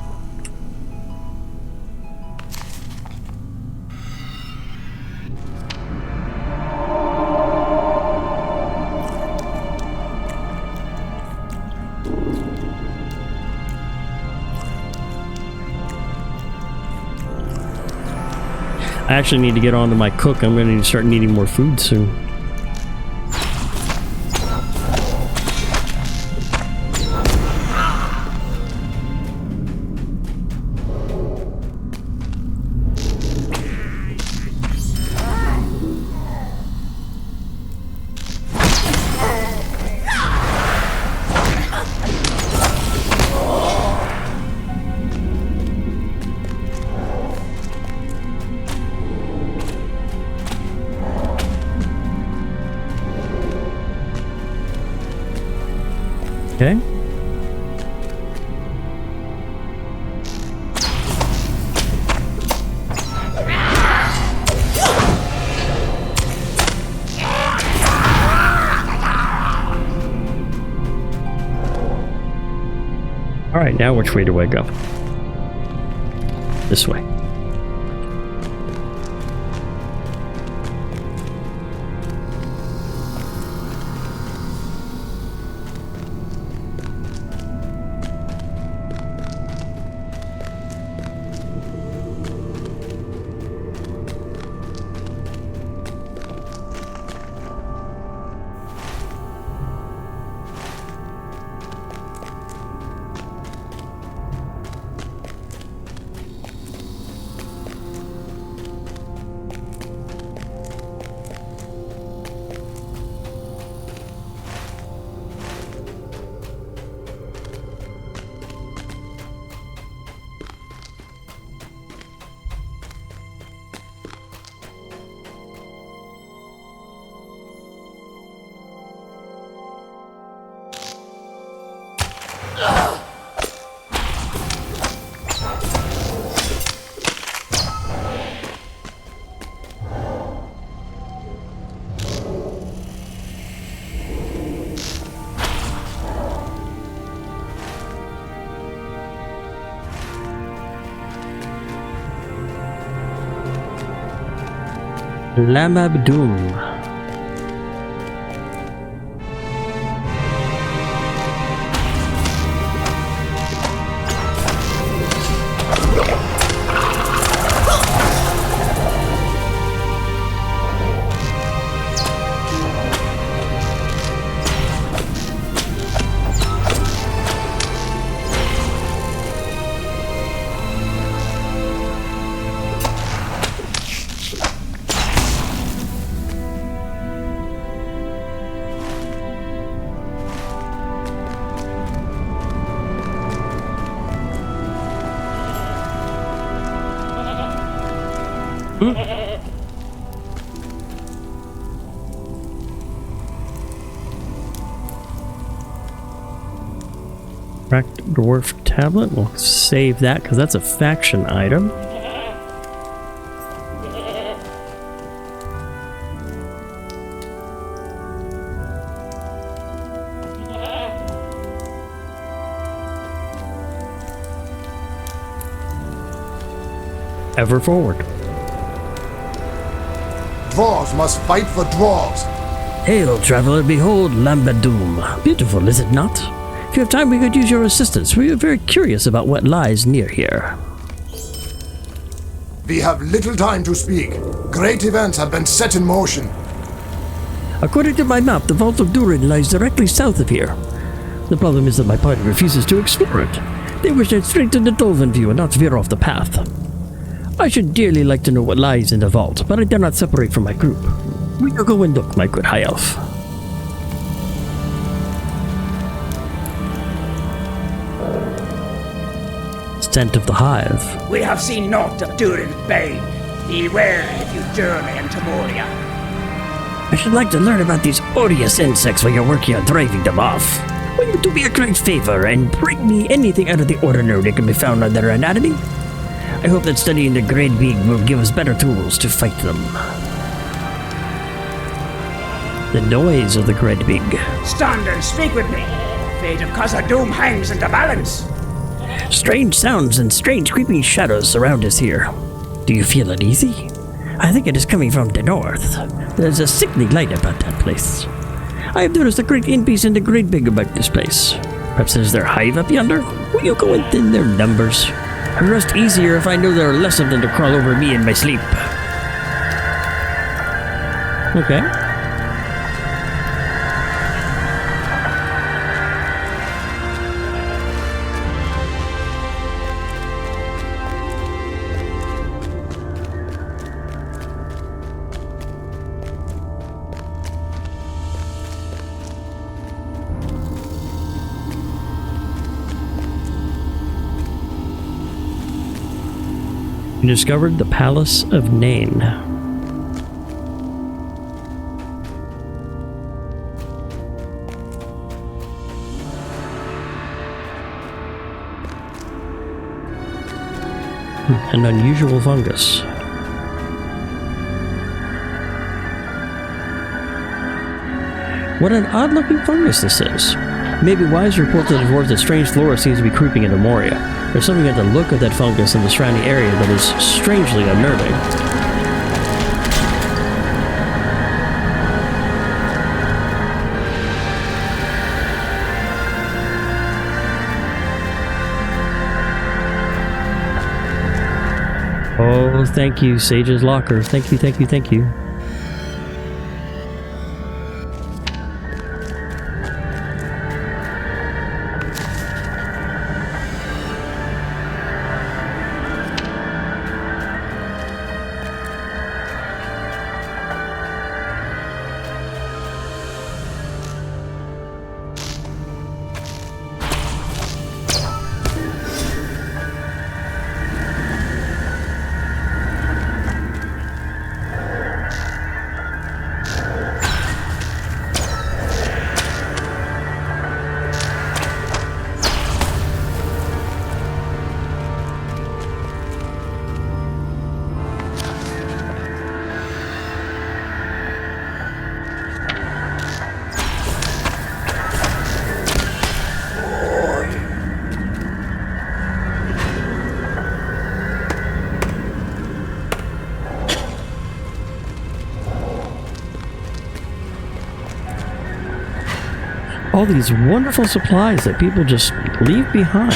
I actually need to get on to my cook. I'm going to need to start needing more food soon. Okay. All right, now which way do I go? This way. Lamabdoom. Cracked dwarf tablet. We'll save that because that's a faction item. Ever forward. Dwarves must fight for dwarves. Hail, traveler, behold Lambadoom. Beautiful, is it not? If you have time, we could use your assistance. We are very curious about what lies near here. We have little time to speak. Great events have been set in motion. According to my map, the Vault of Durin lies directly south of here. The problem is that my party refuses to explore it. They wish to head straight to the Dolphin View and not veer off the path. I should dearly like to know what lies in the vault, but I dare not separate from my group. We will go and look, my good high elf. Scent of the hive. We have seen naught of Durin's bane. Beware if you journey into Moria. I should like to learn about these odious insects while you're working on driving them off. Will you do me a great favor and bring me anything out of the ordinary that can be found on their anatomy? I hope that studying the Great Being will give us better tools to fight them. The noise of the Great Being. Stand and speak with me. Fate of Khazad-dûm hangs in the balance. Strange sounds and strange creeping shadows surround us here. Do you feel uneasy? I think it is coming from the north. There's a sickly light about that place. I have noticed a great increase in the Great Being about this place. Perhaps there's their hive up yonder? Will you go and thin their numbers? I rest easier if I know there are less of them to crawl over me in my sleep. Okay. You discovered the Palace of Nain. An unusual fungus. What an odd-looking fungus this is. Maybe Wise reported to the dwarves that strange flora seems to be creeping into Moria. There's something about the look of that fungus in the surrounding area that is strangely unnerving. Oh, thank you, Sage's Locker. Thank you, thank you, thank you. all these wonderful supplies that people just leave behind.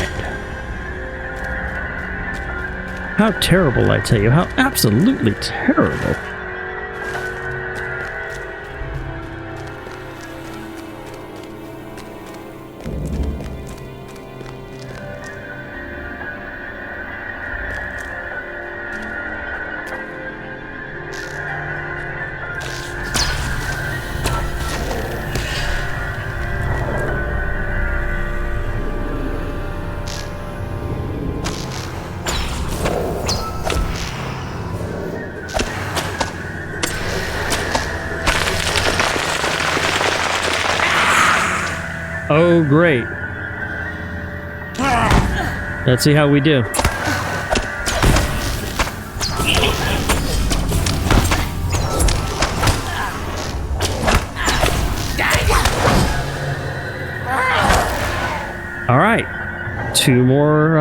How terrible, I tell you. How absolutely terrible. Oh, great. Let's see how we do. All right. 2 more,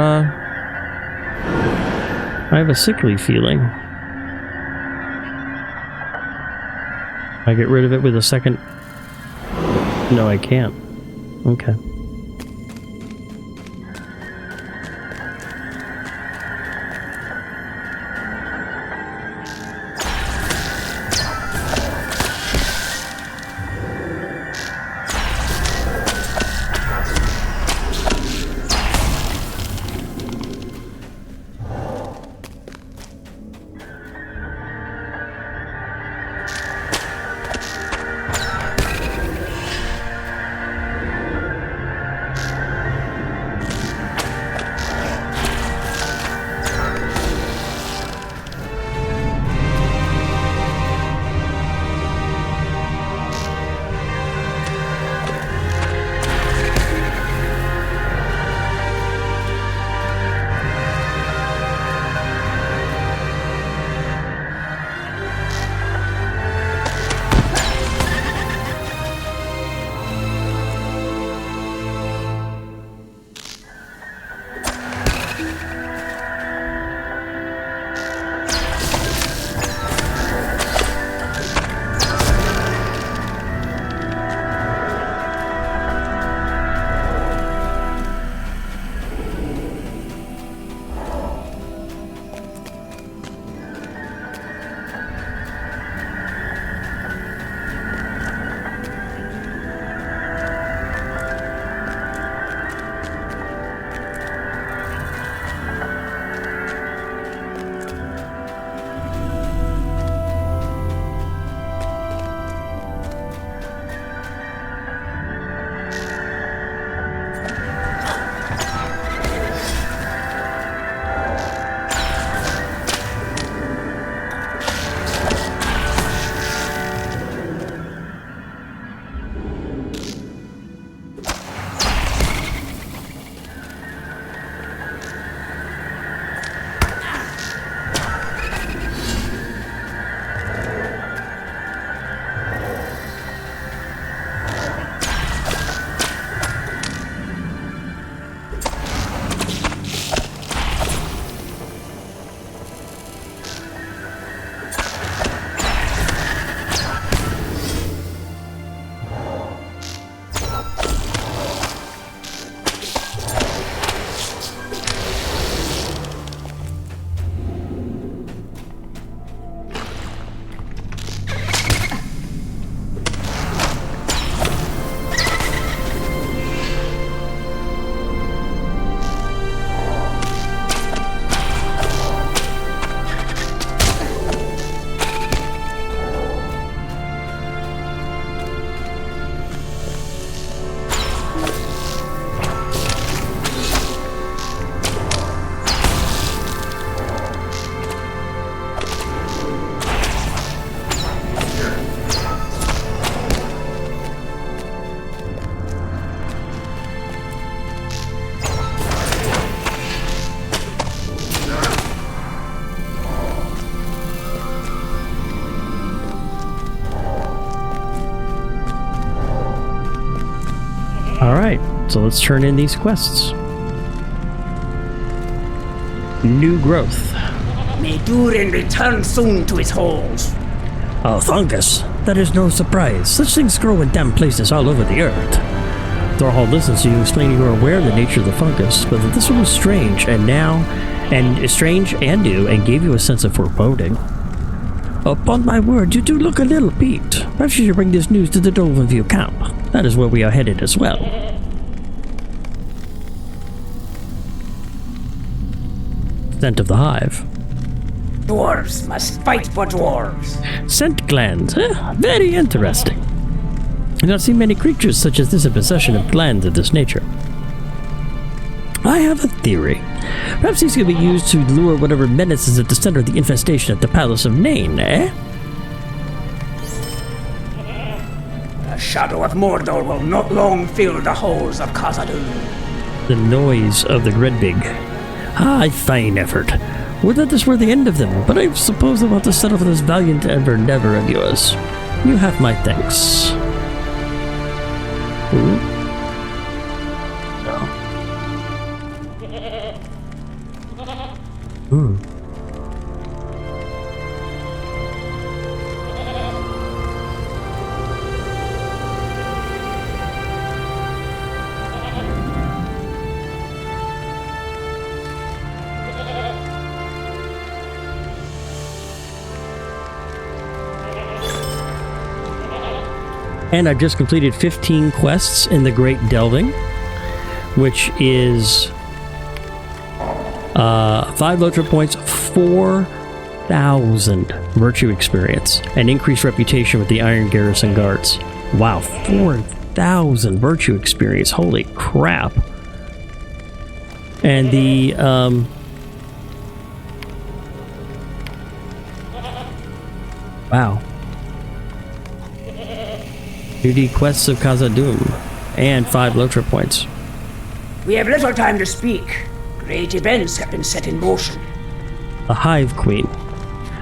I have a sickly feeling. I get rid of it with a second... No, I can't. Okay. Alright, so let's turn in these quests. New growth. May Durin return soon to his halls. Oh, fungus. That is no surprise. Such things grow in damp places all over the earth. Thorhall listens to you, explaining you are aware of the nature of the fungus, but that this one was strange, and strange and new, and gave you a sense of foreboding. Upon my word, you do look a little peaked. Perhaps you should bring this news to the Dolvenview camp. That is where we are headed as well. Scent of the hive. Dwarves must fight for dwarves. Scent glands. Very interesting. I've not seen many creatures such as this in possession of glands of this nature. I have a theory. Perhaps these can be used to lure whatever menace is at the center of the infestation at the Palace of Nain, eh? The shadow of Mordor will not long fill the halls of Khazad-dûm. The noise of the Gredbig. Fine effort. Would that this were the end of them, but I suppose they want to settle for this valiant endeavor of yours. You have my thanks. Ooh. Hmm. And I've just completed 15 quests in the Great Delving, which is 5 LOTRO points, 4,000 virtue experience, and increased reputation with the Iron Garrison Guards. Wow, 4,000 virtue experience. Holy crap. And the wow. Duty quests of Khazad-dûm, and 5 LOTRO points. We have little time to speak. Great events have been set in motion. The Hive Queen.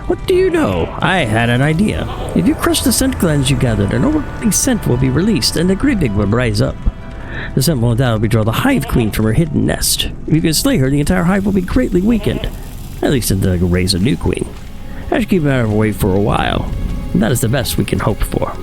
What do you know? I had an idea. If you crush the scent glands you gathered, an overwhelming scent will be released, and the Gredbig will rise up. The scent will undoubtedly draw the Hive Queen from her hidden nest. If you can slay her, the entire hive will be greatly weakened. At least until I can raise a new queen. I should keep him out of her way for a while. That is the best we can hope for.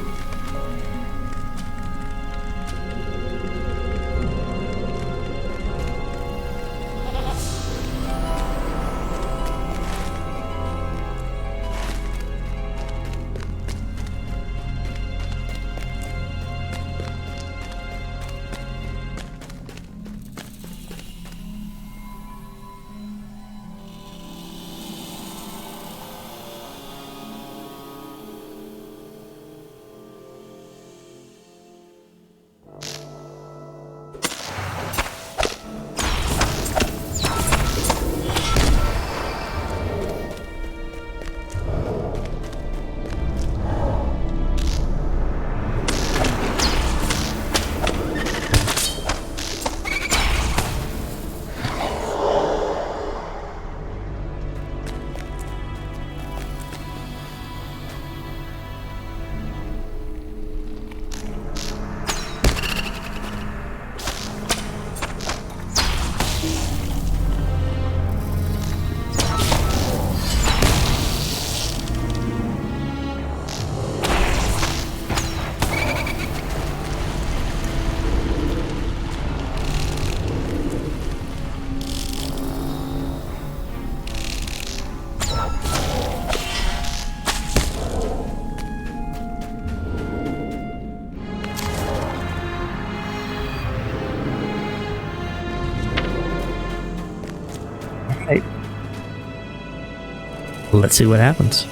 Let's see what happens.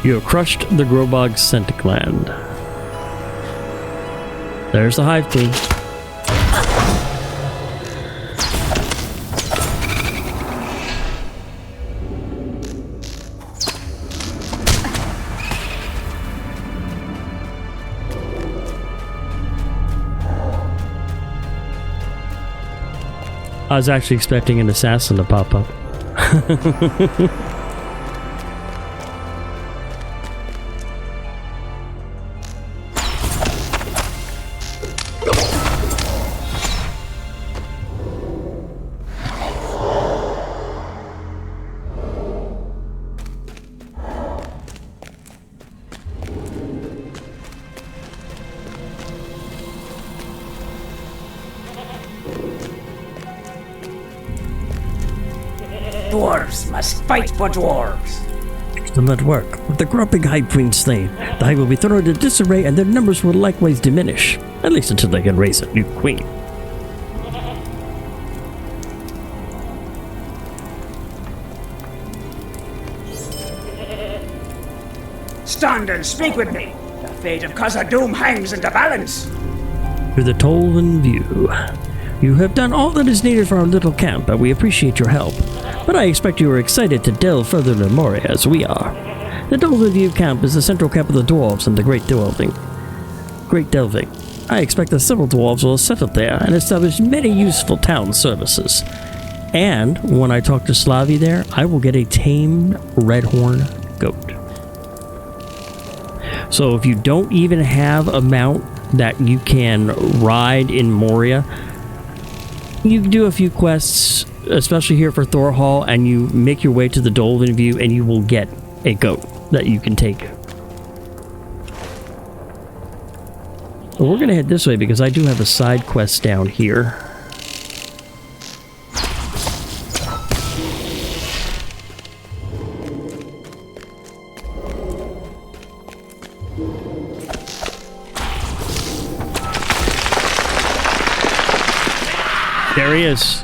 You have crushed the Grobog scent gland. There's the Hive Queen. I was actually expecting an assassin to pop up. Dwarves must fight for dwarves. Them at work. With the grumping High Queen slain, the High will be thrown into disarray and their numbers will likewise diminish, at least until they can raise a new queen. Stand and speak with me. The fate of Khazad-dûm hangs in the balance. To the Tolvan View. You have done all that is needed for our little camp, and we appreciate your help. But I expect you are excited to delve further into Moria as we are. The Tolvan View camp is the central camp of the dwarves and the Great Delving. I expect that several dwarves will settle there and establish many useful town services. And when I talk to Slavi there, I will get a tamed redhorn goat. So if you don't even have a mount that you can ride in Moria, you can do a few quests, especially here for Thorhall, and you make your way to the Dolven View and you will get a goat that you can take. But we're going to head this way because I do have a side quest down here. There he is.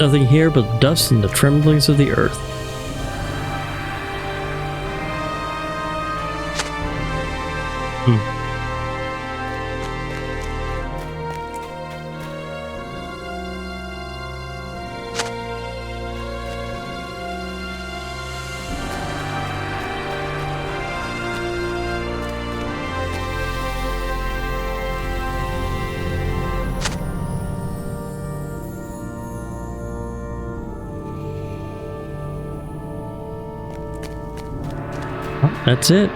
Nothing here but dust and the tremblings of the earth. That's it.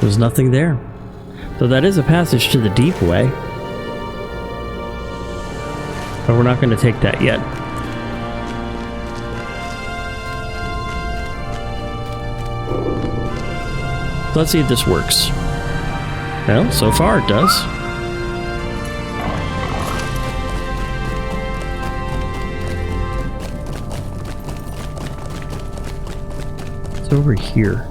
There's nothing there. So that is a passage to the deep way. But we're not going to take that yet. Let's see if this works. Well, so far it does. It's over here.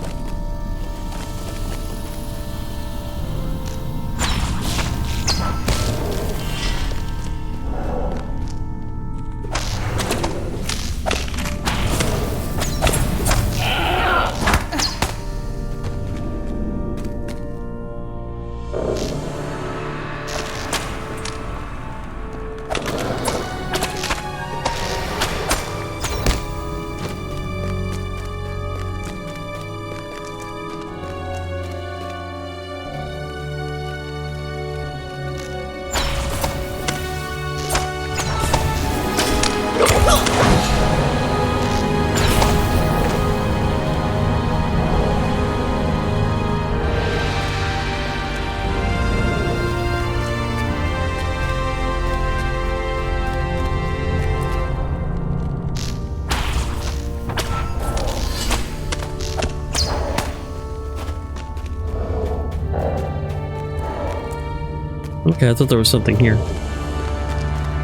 Okay, I thought there was something here.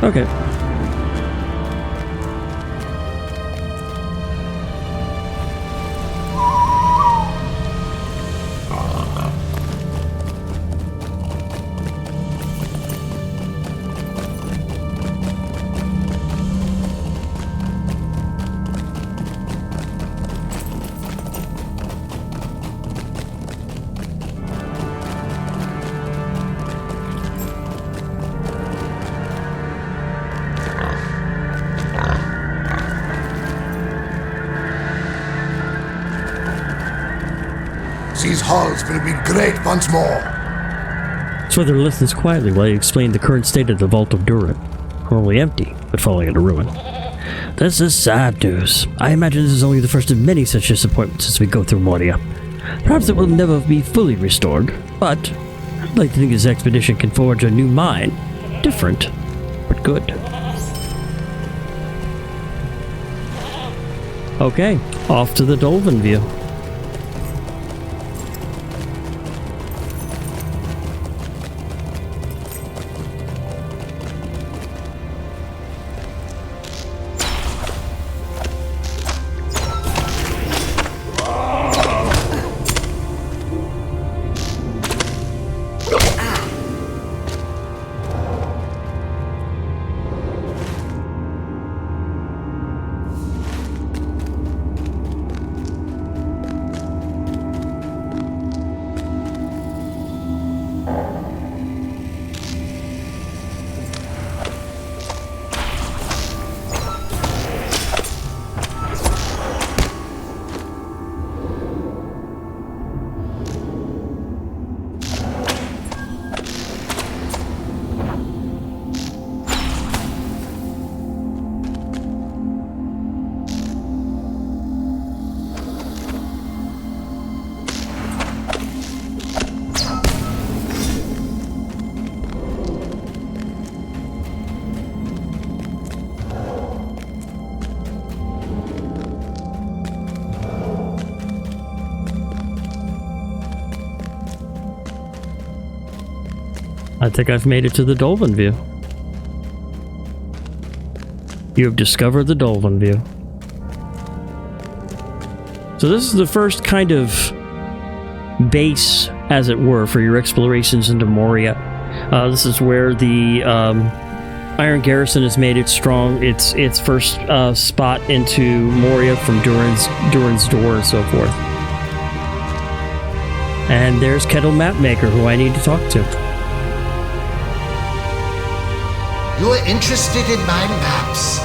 Okay. These halls will be great once more. Swither listens quietly while you explain the current state of the Vault of Durin. Currently empty, but falling into ruin. This is sad news. I imagine this is only the first of many such disappointments as we go through Moria. Perhaps it will never be fully restored, but I'd like to think this expedition can forge a new mine. Different, but good. Okay, off to the Dolphin View. I think I've made it to the Dolphin View. You have discovered the Dolphin View. So this is the first kind of base, as it were, for your explorations into Moria. This is where the Iron Garrison has made its first spot into Moria from Durin's Door and so forth. And there's Kettle Mapmaker, who I need to talk to. You're interested in my maps?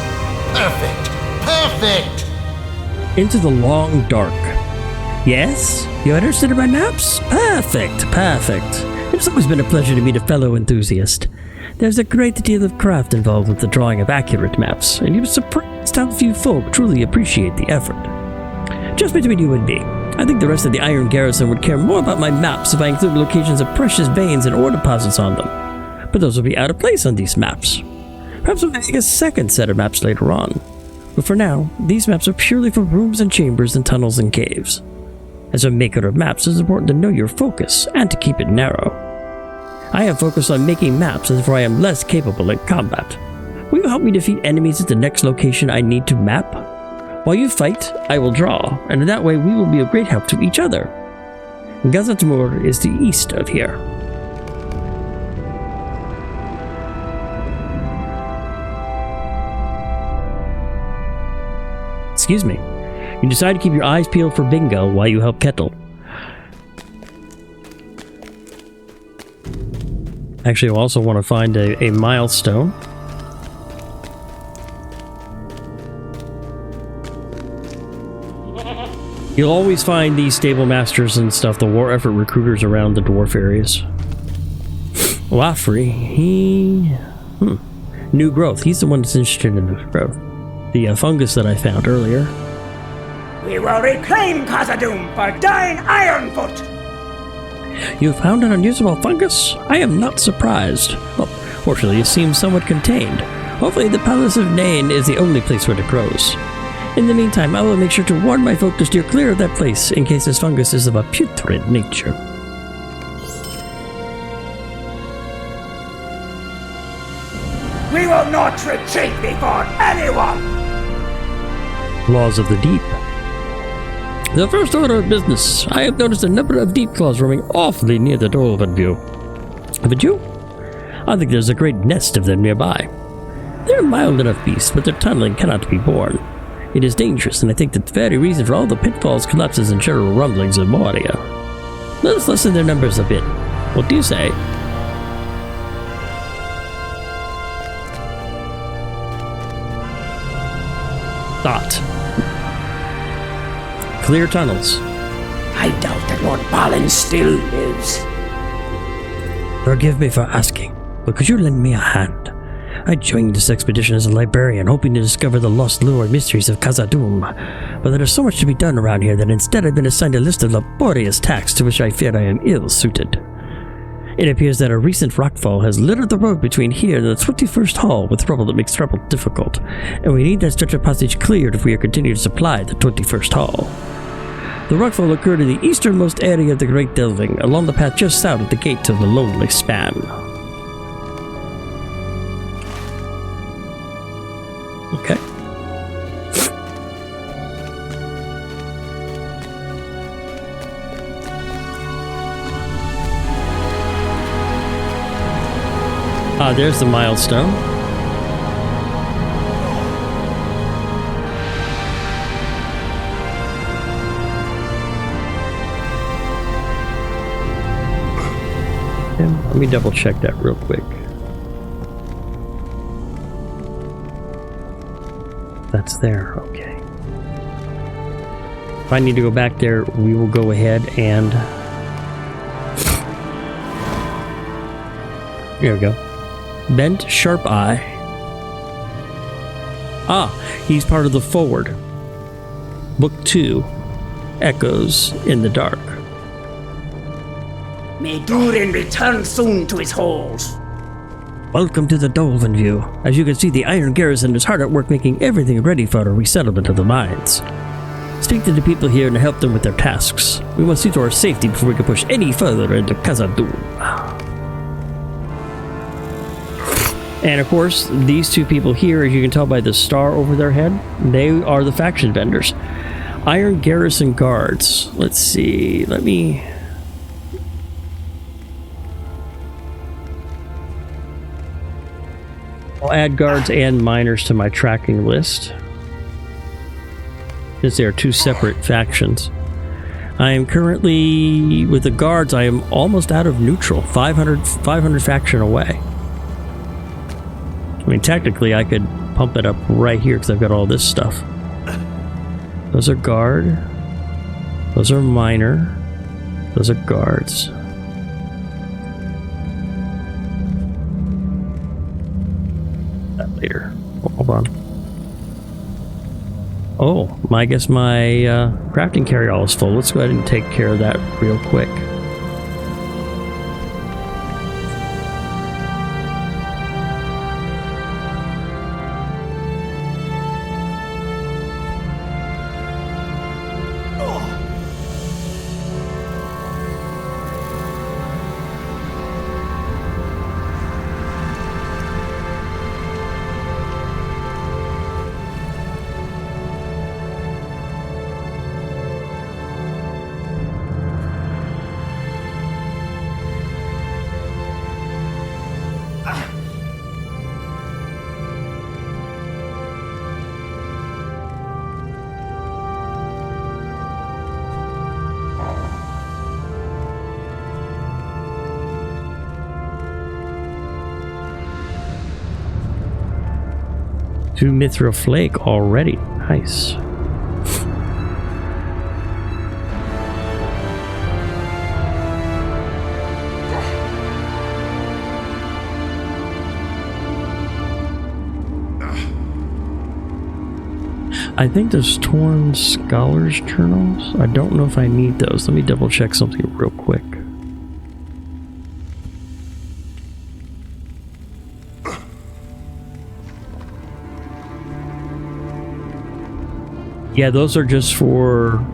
Perfect! Perfect! Into the long dark. Yes? You're interested in my maps? Perfect, perfect. It's always been a pleasure to meet a fellow enthusiast. There's a great deal of craft involved with the drawing of accurate maps, and you're surprised how few folk truly appreciate the effort. Just between you and me, I think the rest of the Iron Garrison would care more about my maps if I included locations of precious veins and ore deposits on them. But those will be out of place on these maps. Perhaps we'll make a second set of maps later on. But for now, these maps are purely for rooms and chambers and tunnels and caves. As a maker of maps, it's important to know your focus and to keep it narrow. I am focused on making maps, and therefore I am less capable in combat. Will you help me defeat enemies at the next location I need to map? While you fight, I will draw, and in that way we will be of great help to each other. Gazatmur is the east of here. Excuse me. You decide to keep your eyes peeled for Bingo while you help Kettle. Actually, you'll also want to find a milestone. You'll always find these stable masters and stuff, the war effort recruiters around the dwarf areas. Wafri, New growth. He's the one that's interested in the growth. The fungus that I found earlier. We will reclaim Khazad-dûm for Dying Ironfoot! You have found an unusual fungus? I am not surprised. Well, fortunately it seems somewhat contained. Hopefully the Palace of Nain is the only place where it grows. In the meantime, I will make sure to warn my folk to steer clear of that place in case this fungus is of a putrid nature. We will not retreat before anyone! Laws of the Deep. The first order of business. I have noticed a number of deep claws roaming awfully near the Dolphin View. Haven't you? I think there's a great nest of them nearby. They're mild enough beasts, but their tunneling cannot be borne. It is dangerous, and I think that the very reason for all the pitfalls, collapses, and general rumblings of Moria. Let us lessen their numbers a bit. What do you say? Thought. Clear tunnels. I doubt that Lord Balin still lives. Forgive me for asking, but could you lend me a hand? I joined this expedition as a librarian, hoping to discover the lost lore and mysteries of Khazad-dûm. But there is so much to be done around here that instead I've been assigned a list of laborious tasks to which I fear I am ill-suited. It appears that a recent rockfall has littered the road between here and the 21st Hall with trouble that makes travel difficult, and we need that stretch of passage cleared if we are continuing to supply the 21st Hall. The rockfall occurred in the easternmost area of the Great Delving, along the path just south of the gate of the Lonely Span. Okay. Ah, there's the milestone. Let me double check that real quick. That's there, okay. If I need to go back there, we will go ahead and... Here we go. Bent Sharp Eye. Ah, he's part of the Forward. Book 2. Echoes in the Dark. May Durin return soon to his halls. Welcome to the Dolphin View. As you can see, the Iron Garrison is hard at work making everything ready for a resettlement of the mines. Speak to the people here and help them with their tasks. We must see to our safety before we can push any further into Khazad-dûm. And of course, these two people here, as you can tell by the star over their head, they are the faction vendors. Iron Garrison Guards. Let's see, I'll add guards and miners to my tracking list, since they are two separate factions. I am currently, with the guards, I am almost out of neutral, 500 faction away. I mean, technically, I could pump it up right here because I've got all this stuff. Those are guard. Those are miner. Those are guards. That later. Hold on. Oh, I guess my crafting carryall is full. Let's go ahead and take care of that real quick. To Mithril Flake already. Nice. I think there's torn scholars journals. I don't know if I need those. Let me double check something real quick. Yeah, those are just for...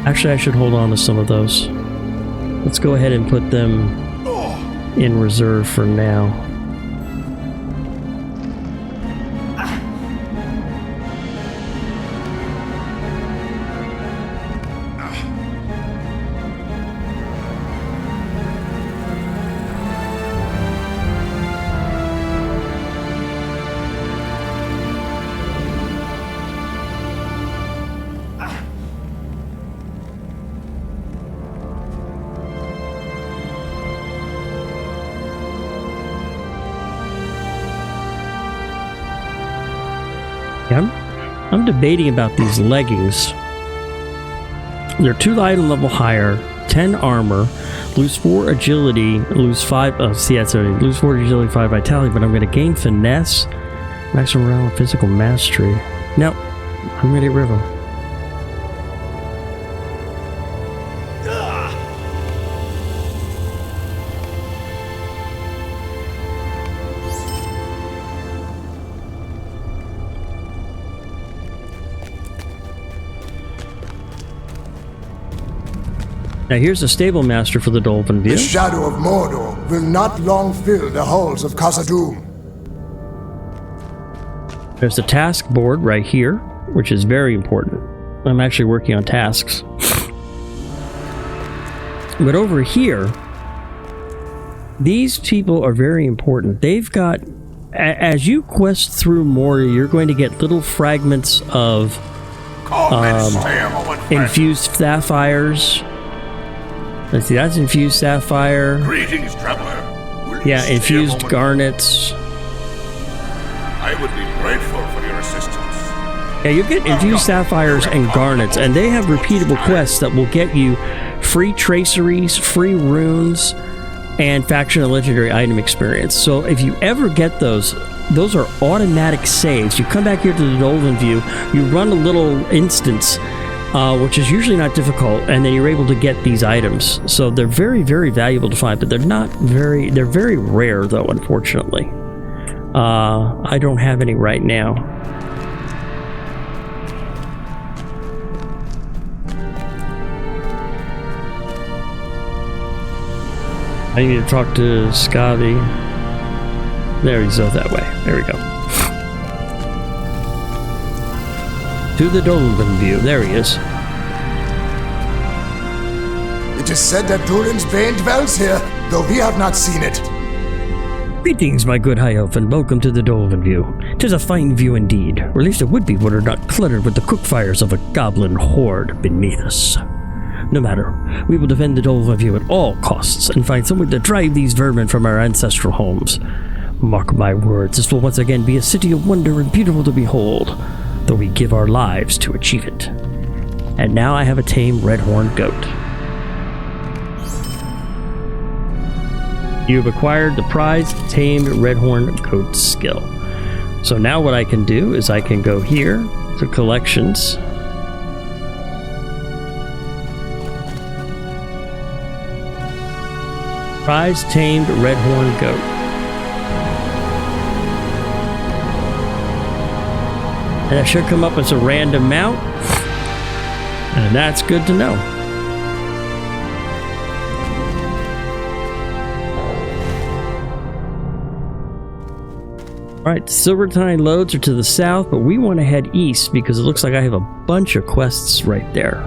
Actually, I should hold on to some of those. Let's go ahead and put them in reserve for now. I'm debating about these leggings. They're 2 item level higher, 10 armor, lose 4 agility, lose 5. Oh, see, that's already lose 4 agility, 5 vitality, but I'm going to gain finesse, maximum round physical mastery. Nope, I'm going to get rid of them. Now here's the stable master for the Dolphin View. The shadow of Mordor will not long fill the halls of Khazad-dûm. There's the task board right here, which is very important. I'm actually working on tasks. But over here, these people are very important. They've got, as you quest through Moria, you're going to get little fragments of infused sapphires. Let's see, that's infused sapphire. Greetings, traveler. Yeah, infused garnets. I would be grateful for your assistance. Yeah, you get infused sapphires and garnets, and they have repeatable quests that will get you free traceries, free runes, and faction and legendary item experience. So if you ever get those are automatic saves. You come back here to the Dolphin View, you run a little instance, which is usually not difficult, and then you're able to get these items. So they're very, very valuable to find, but they're very rare though, unfortunately. I don't have any right now. I need to talk to Scotty. There he's that way. There we go. To the Dolphin View. There he is. It is said that Durin's Bane dwells here, though we have not seen it. Greetings, my good high elf, and welcome to the Dolphin View. 'Tis a fine view indeed, or at least it would be were it not cluttered with the cook fires of a goblin horde beneath us. No matter, we will defend the Dolphin View at all costs and find some way to drive these vermin from our ancestral homes. Mark my words, this will once again be a city of wonder and beautiful to behold, though we give our lives to achieve it. And now I have a tame red-horned goat. You have acquired the prized tamed red-horned goat skill. So now what I can do is I can go here to collections. Prized tamed red-horned goat. And that should come up as a random mount. And that's good to know. Alright, the Silvertine loads are to the south, but we want to head east because it looks like I have a bunch of quests right there.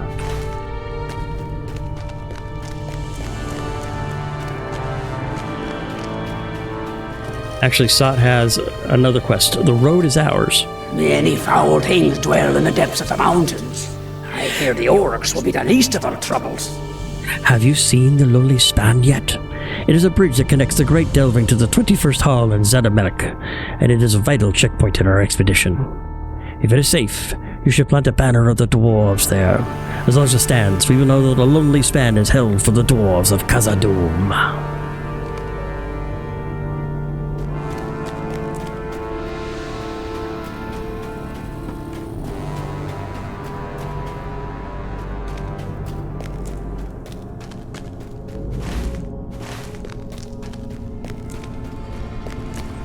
Actually, Sot has another quest. The road is ours. Many foul things dwell in the depths of the mountains. I hear the orcs will be the least of our troubles. Have you seen the Lonely Span yet? It is a bridge that connects the Great Delving to the 21st Hall in Zadamelek, and it is a vital checkpoint in our expedition. If it is safe, you should plant a banner of the dwarves there. As long as it stands, we will know that the Lonely Span is held for the dwarves of Khazad-dûm.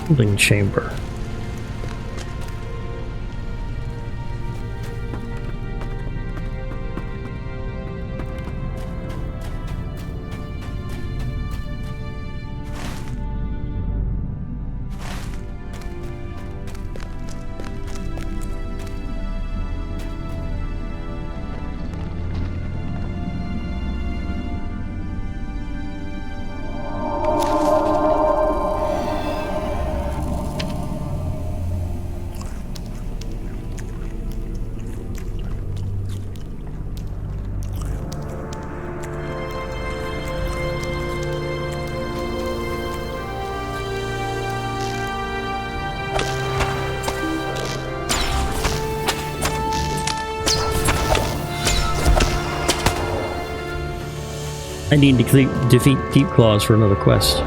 Holding chamber. I need to defeat Deep Claws for another quest.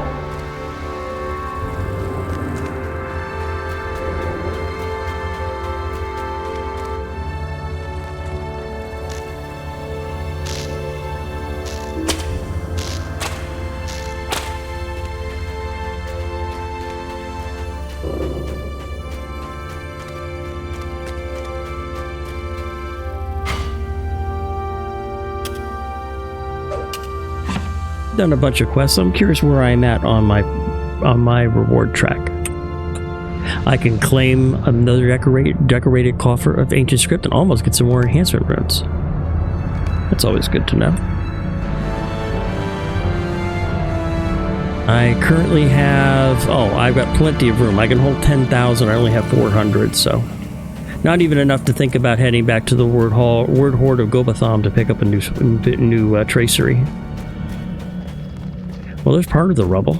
Done a bunch of quests. I'm curious where I'm at on my reward track. I can claim another decorated coffer of ancient script and almost get some more enhancement runes. That's always good to know. I currently have... Oh, I've got plenty of room. I can hold 10,000. I only have 400, so... Not even enough to think about heading back to the Word Horde of Gobatham to pick up a new tracery. Well, there's part of the rubble.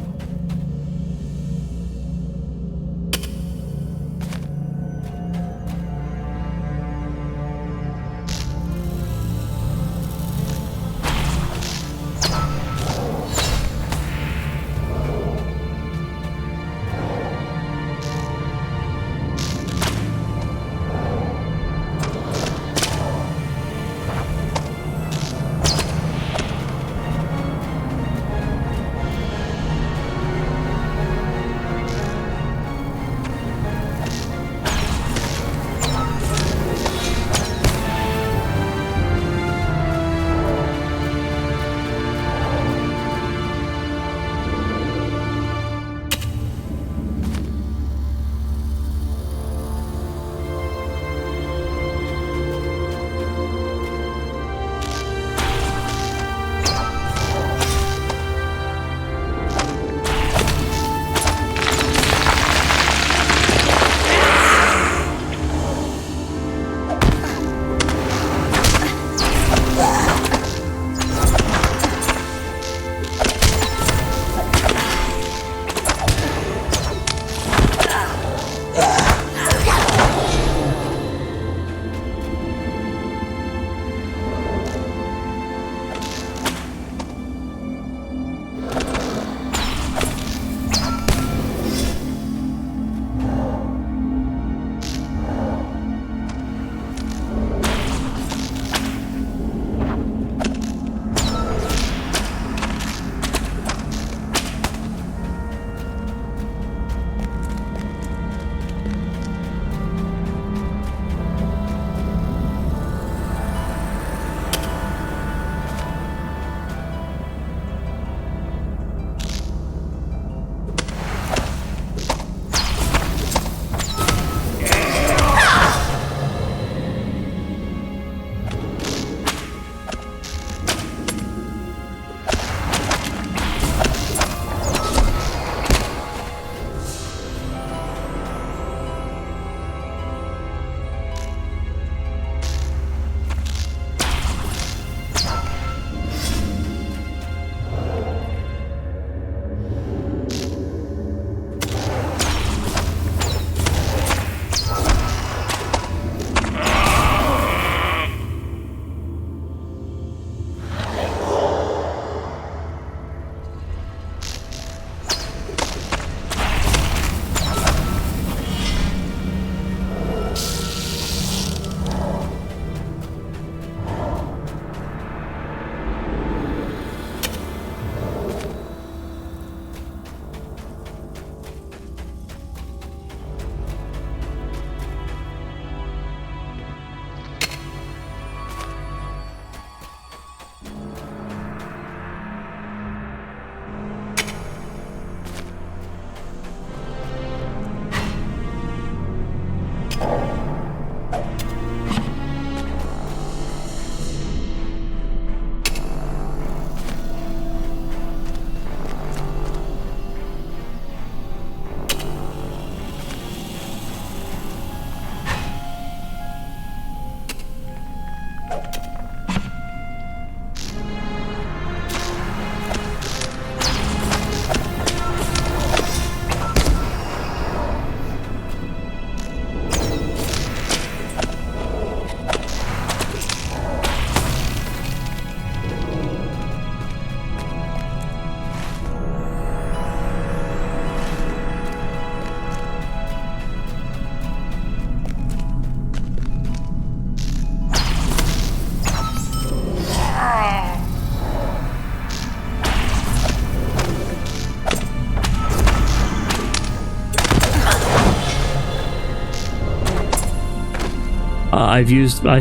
I've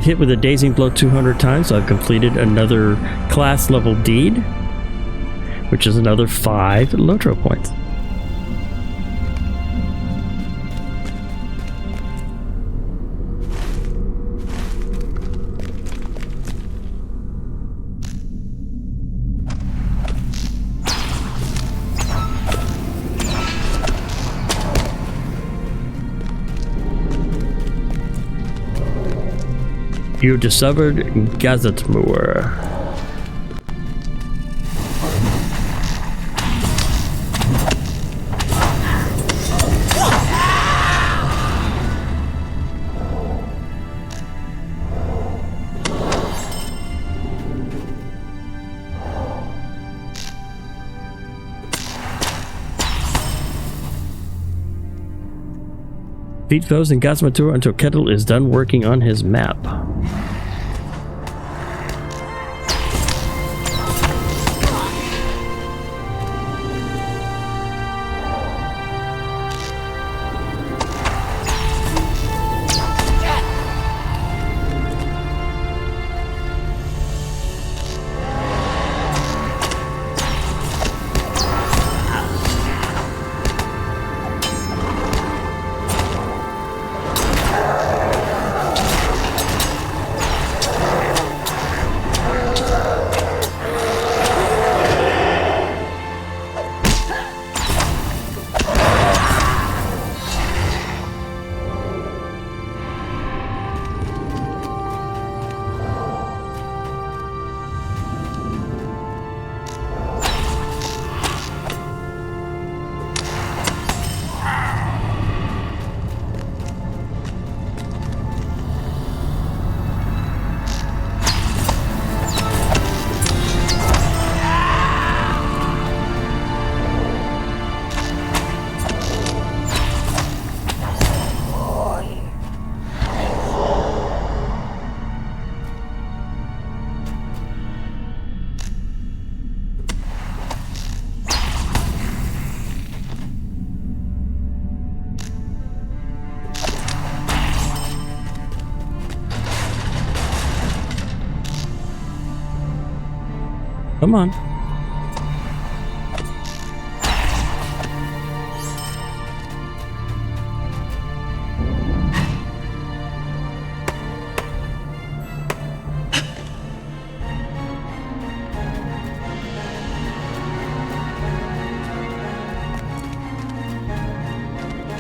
hit with a dazing blow 200 times, so I've completed another class level deed, which is another 5 LOTRO points. You discovered Gazetmoor. Beat foes in Gazetmoor until Kettle is done working on his map. Come on.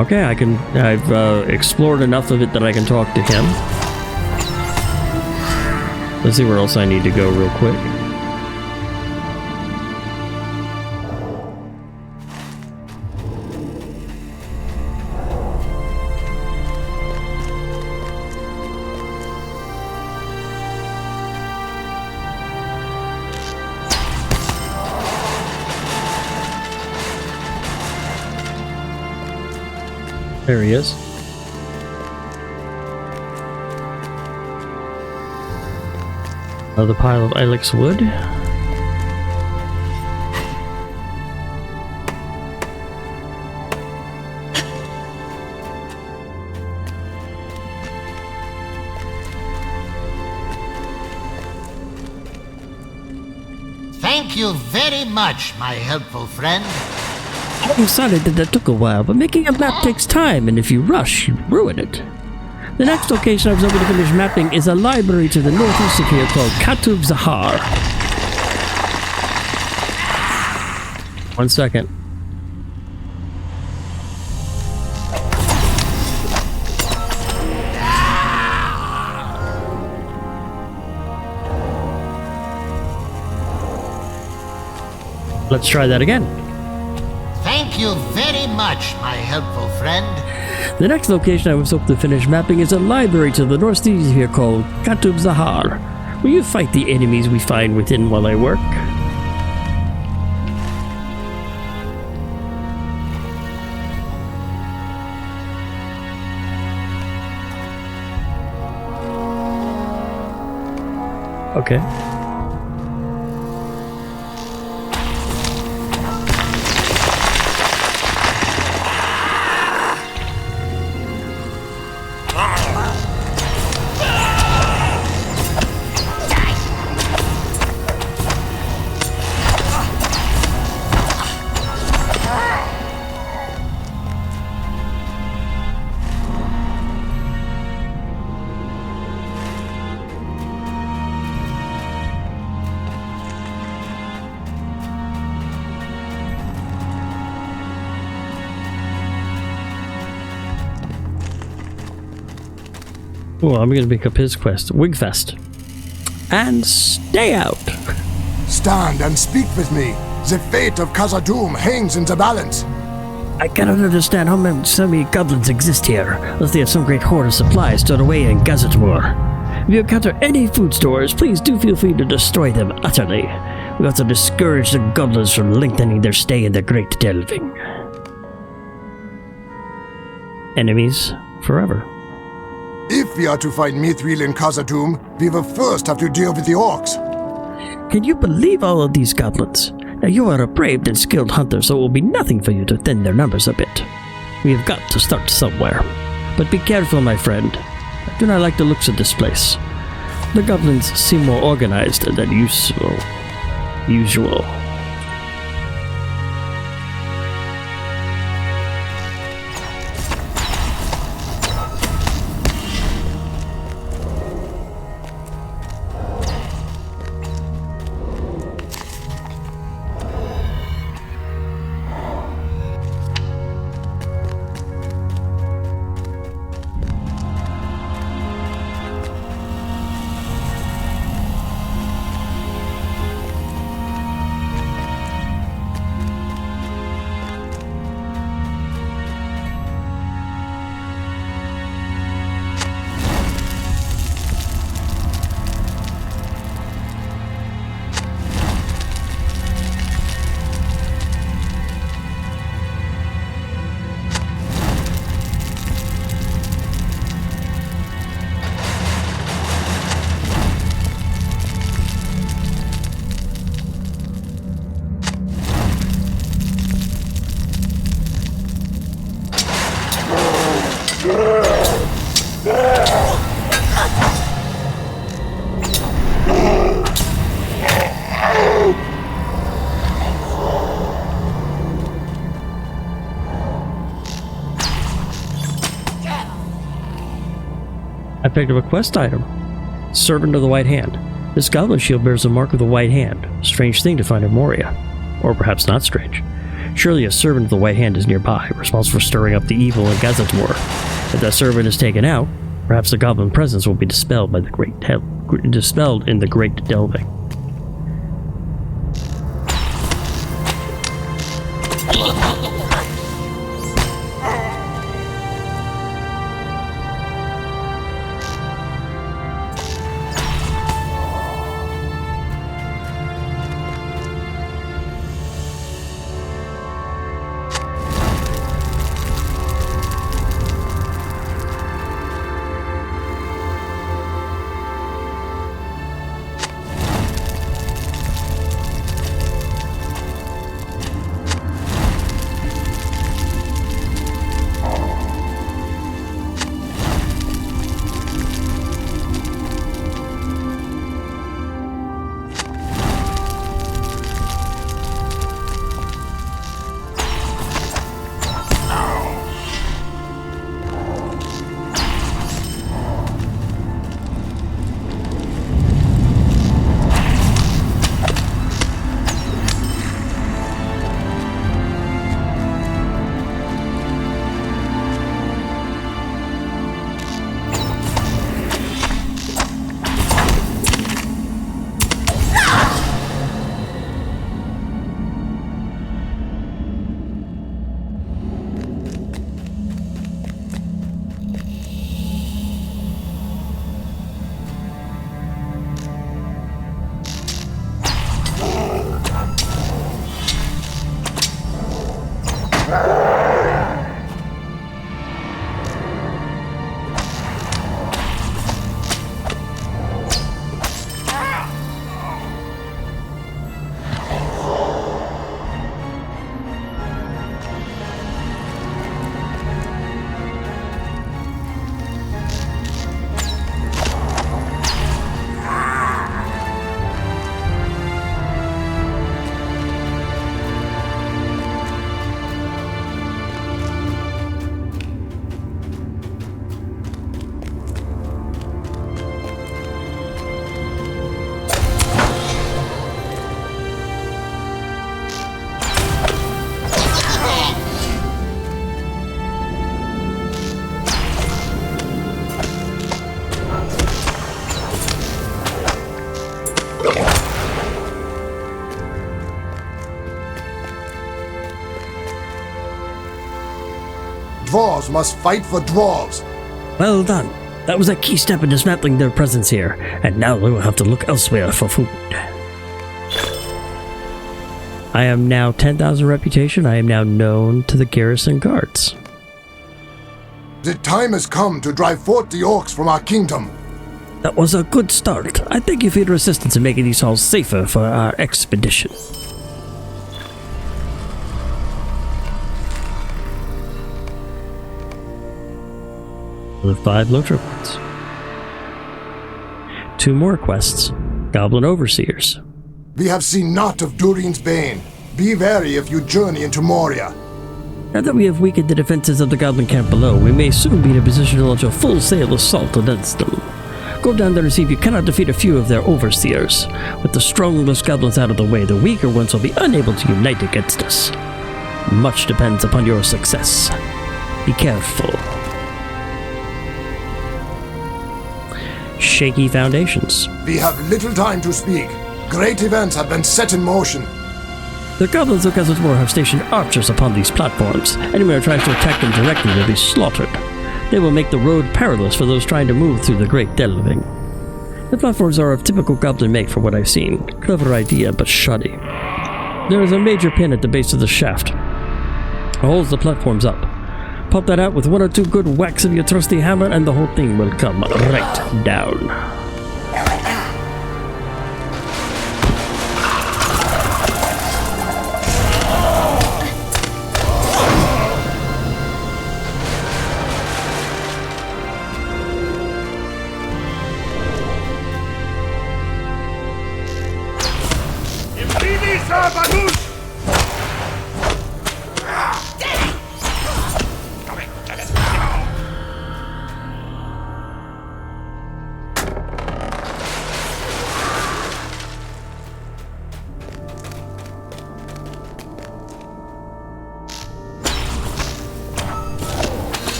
Okay, I've explored enough of it that I can talk to him. Let's see where else I need to go real quick. There he is. Another pile of ilex wood. Thank you very much, my helpful friend. I'm sorry that took a while, but making a map takes time, and if you rush, you ruin it. The next location I was able to finish mapping is a library to the northeast of here called Katub Zahar. 1 second. Let's try that again. Thank you very much, my helpful friend. The next location I was hoping to finish mapping is a library to the northeast here called Katub Zahar. Will you fight the enemies we find within while I work? Okay. Well, I'm gonna pick up his quest. Wigfest. And stay out. Stand and speak with me. The fate of Khazad-dûm hangs in the balance. I cannot understand how so many goblins exist here, unless they have some great hoard of supplies stored away in Khazad-dûm. If you encounter any food stores, please do feel free to destroy them utterly. We have to discourage the goblins from lengthening their stay in the Great Delving. Enemies forever. If we are to find Mithril in Khazad-dûm, we will first have to deal with the orcs. Can you believe all of these goblins? Now you are a brave and skilled hunter, so it will be nothing for you to thin their numbers a bit. We have got to start somewhere. But be careful, my friend. I do not like the looks of this place. The goblins seem more organized than usual. I picked up a quest item. Servant of the White Hand. This goblin shield bears the mark of the White Hand. Strange thing to find in Moria. Or perhaps not strange. Surely a servant of the White Hand is nearby, responsible for stirring up the evil in Khazad-dûm. If that servant is taken out, perhaps the goblin presence will be dispelled by the dispelled in the Great Delving. falls must fight for dwarves. Well done. That was a key step in dismantling their presence here, and now we will have to look elsewhere for food. I am now 10,000 reputation. I am now known to the garrison guards. The time has come to drive forth the orcs from our kingdom. That was a good start. I thank you for your assistance in making these halls safer for our expedition. The 5 LOTRO points. 2 more quests. Goblin Overseers. We have seen naught of Durin's Bane. Be wary if you journey into Moria. Now that we have weakened the defenses of the goblin camp below, we may soon be in a position to launch a full-sail assault against them. Go down there and see if you cannot defeat a few of their overseers. With the strongest goblins out of the way, the weaker ones will be unable to unite against us. Much depends upon your success. Be careful. Shaky foundations. We have little time to speak. Great events have been set in motion. The goblins of Gazador have stationed archers upon these platforms. Anyone who tries to attack them directly will be slaughtered. They will make the road perilous for those trying to move through the Great Delving. The platforms are of typical goblin make from what I've seen. Clever idea, but shoddy. There is a major pin at the base of the shaft. It holds the platforms up. Pop that out with 1 or 2 good whacks of your trusty hammer and the whole thing will come right down.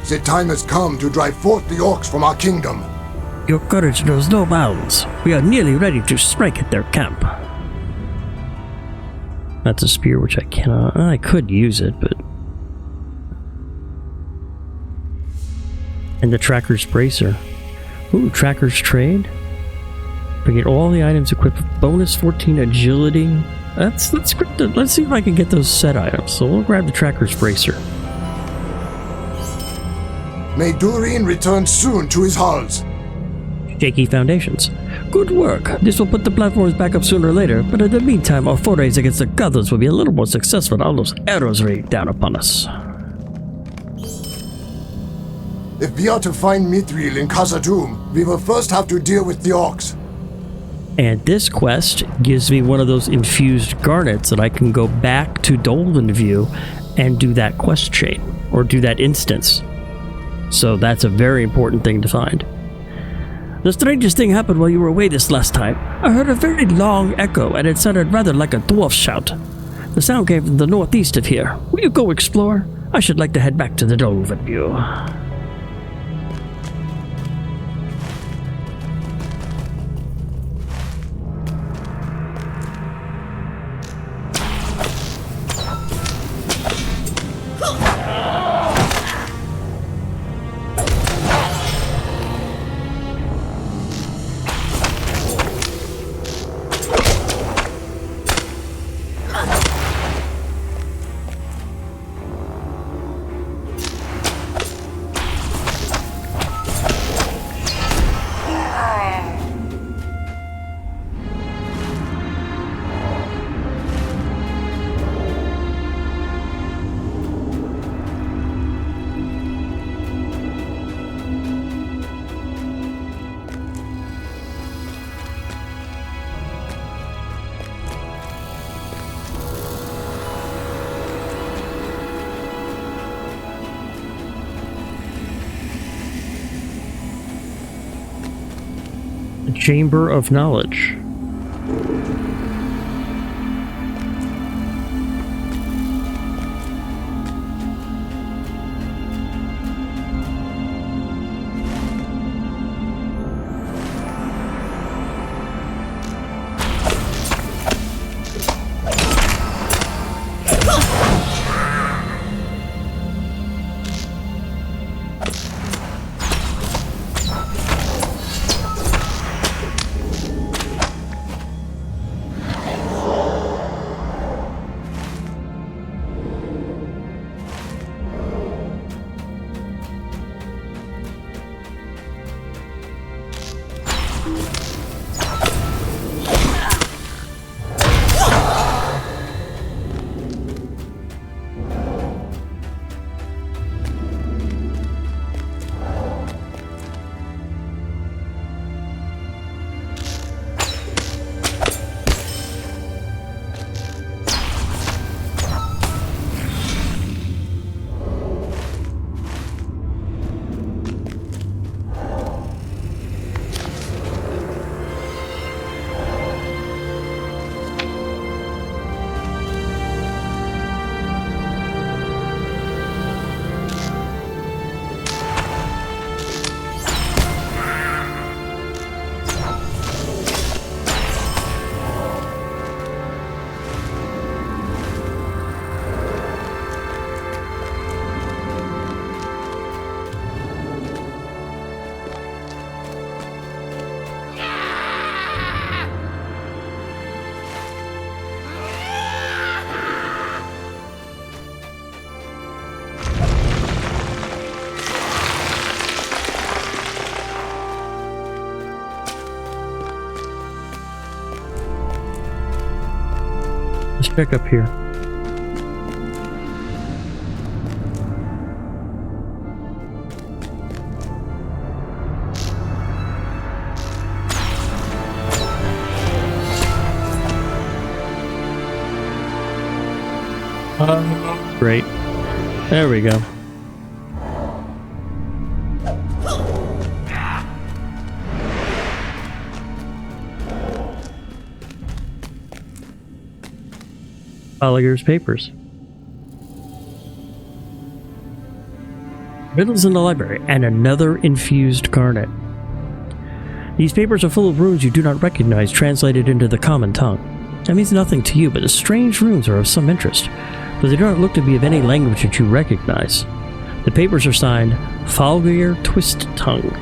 The time has come to drive forth the orcs from our kingdom. Your courage knows no bounds. We are nearly ready to strike at their camp. That's a spear which I cannot... I could use it, but... And the Tracker's Bracer. Ooh, Tracker's Trade. We get all the items equipped with bonus 14 agility. That's scripted. Let's see if I can get those set items. So we'll grab the Tracker's Bracer. May Durin return soon to his halls. Shaky foundations. Good work. This will put the platforms back up sooner or later, but in the meantime, our forays against the goblins will be a little more successful than all those arrows raining down upon us. If we are to find Mithril in Khazad-dûm, we will first have to deal with the orcs. And this quest gives me one of those infused garnets that I can go back to Dolven View and do that quest chain. or do that instance. So that's a very important thing to find. The strangest thing happened while you were away this last time. I heard a very long echo, and it sounded rather like a dwarf shout. The sound came from the northeast of here. Will you go explore? I should like to head back to the overview. Chamber of Knowledge. Let's check up here. Great. There we go. Ollier's papers. Riddles in the library, and another infused garnet. These papers are full of runes you do not recognize, translated into the common tongue. That means nothing to you, but the strange runes are of some interest, but they do not look to be of any language that you recognize. The papers are signed Falgir Twist Tongue.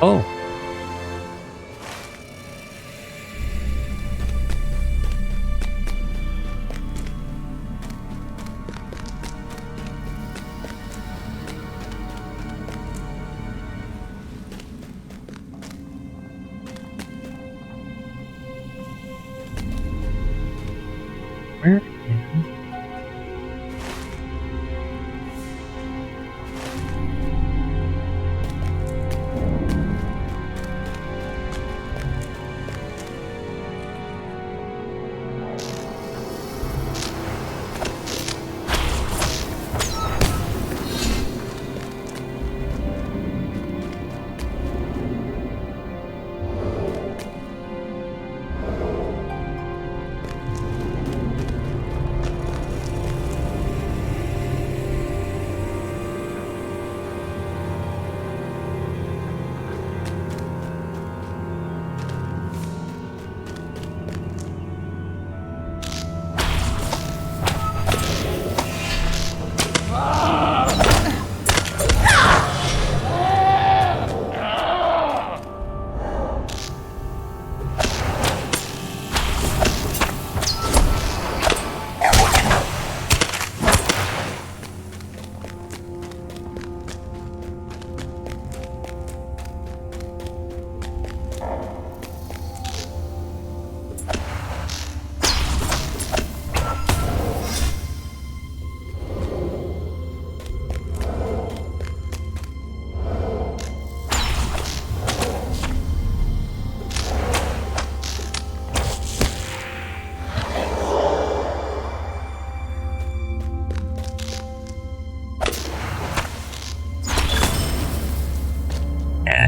Oh. Where?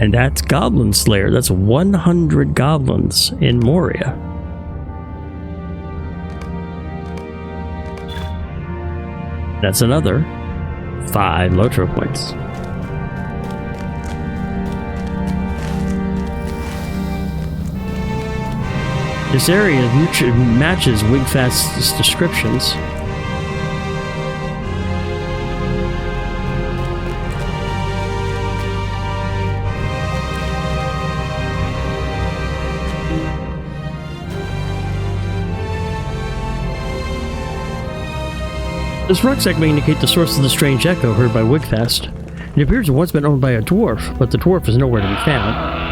And that's Goblin Slayer. That's 100 goblins in Moria. That's another 5 LOTRO points. This area matches Wigfast's descriptions. This rucksack may indicate the source of the strange echo heard by Wigfast. It appears to have once been owned by a dwarf, but the dwarf is nowhere to be found.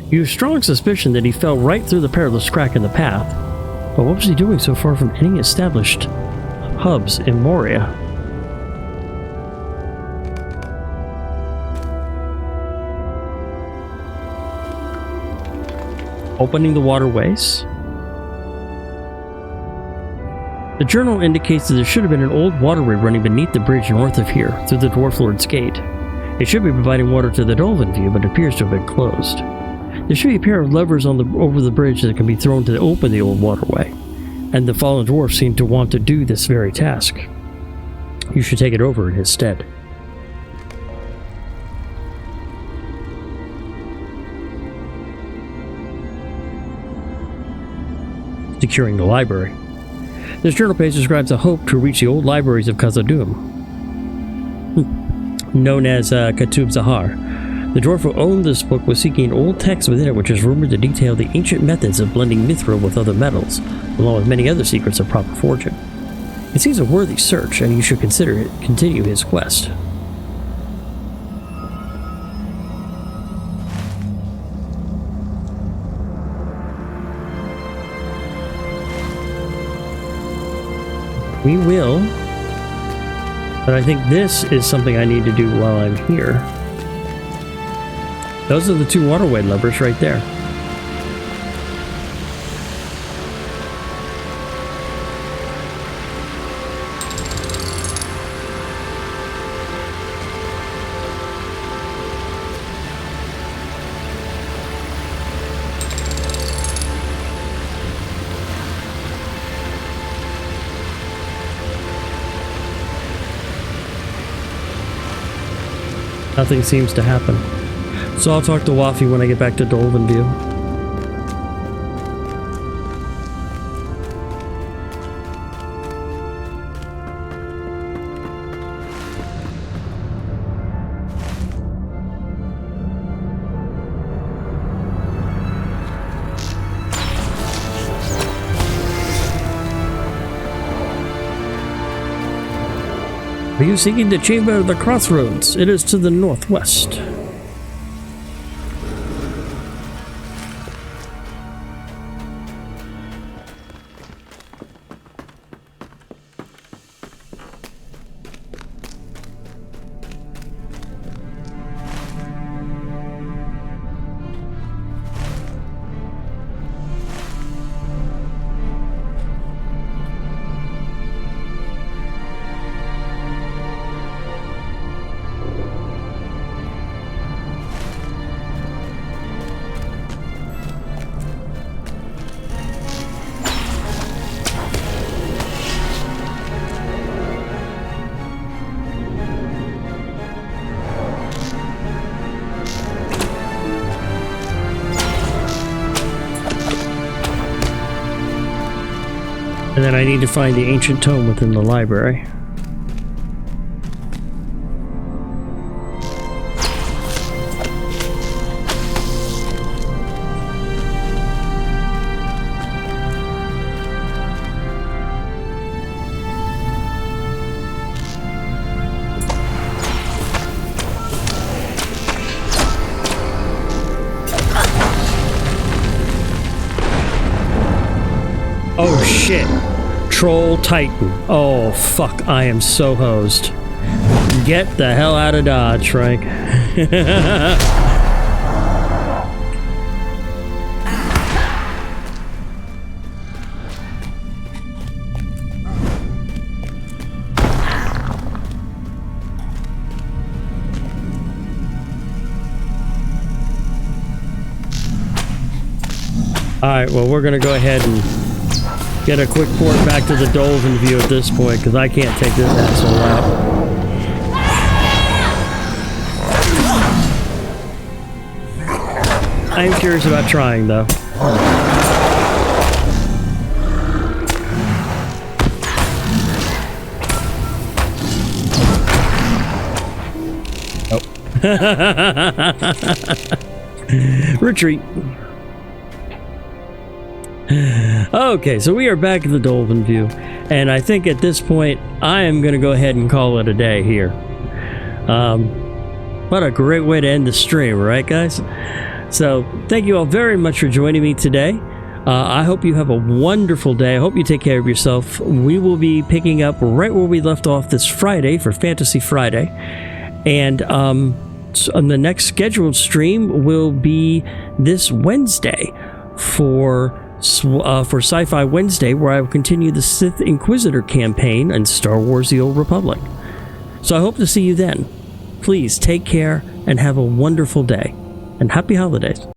You have strong suspicion that he fell right through the perilous crack in the path. But what was he doing so far from any established hubs in Moria? Opening the waterways. The journal indicates that there should have been an old waterway running beneath the bridge north of here, through the Dwarf Lord's Gate. It should be providing water to the Dolphin View, but appears to have been closed. There should be a pair of levers over the bridge that can be thrown to open the old waterway, and the fallen dwarf seemed to want to do this very task. You should take it over in his stead. Securing the library. This journal page describes a hope to reach the old libraries of Khazad-dûm, known as Katub Zahar. The dwarf who owned this book was seeking an old text within it which is rumored to detail the ancient methods of blending mithril with other metals, along with many other secrets of proper forging. It seems a worthy search, and you should continue his quest. We will, but I think this is something I need to do while I'm here. Those are the 2 waterway levers right there. Nothing seems to happen. So I'll talk to Waffy when I get back to Dolphin View. Are you seeking the Chamber of the Crossroads? It is to the northwest. And then I need to find the ancient tome within the library. Oh shit. Troll Titan. Oh fuck, I am so hosed. Get the hell out of Dodge, Frank. Alright, well we're gonna go ahead and get a quick port back to the Dolphin View at this point, because I can't take this asshole out. I'm curious about trying, though. Oh. Retreat. Okay, so we are back at the Dolphin View, and I think at this point I am going to go ahead and call it a day here. What a great way to end the stream, right guys? So thank you all very much for joining me today. I hope you have a wonderful day. I hope you take care of yourself. We will be picking up right where we left off this Friday for Fantasy Friday, and on the next scheduled stream will be this Wednesday for Sci-Fi Wednesday, where I will continue the Sith Inquisitor campaign and Star Wars: The Old Republic. So I hope to see you then. Please take care and have a wonderful day, and happy holidays.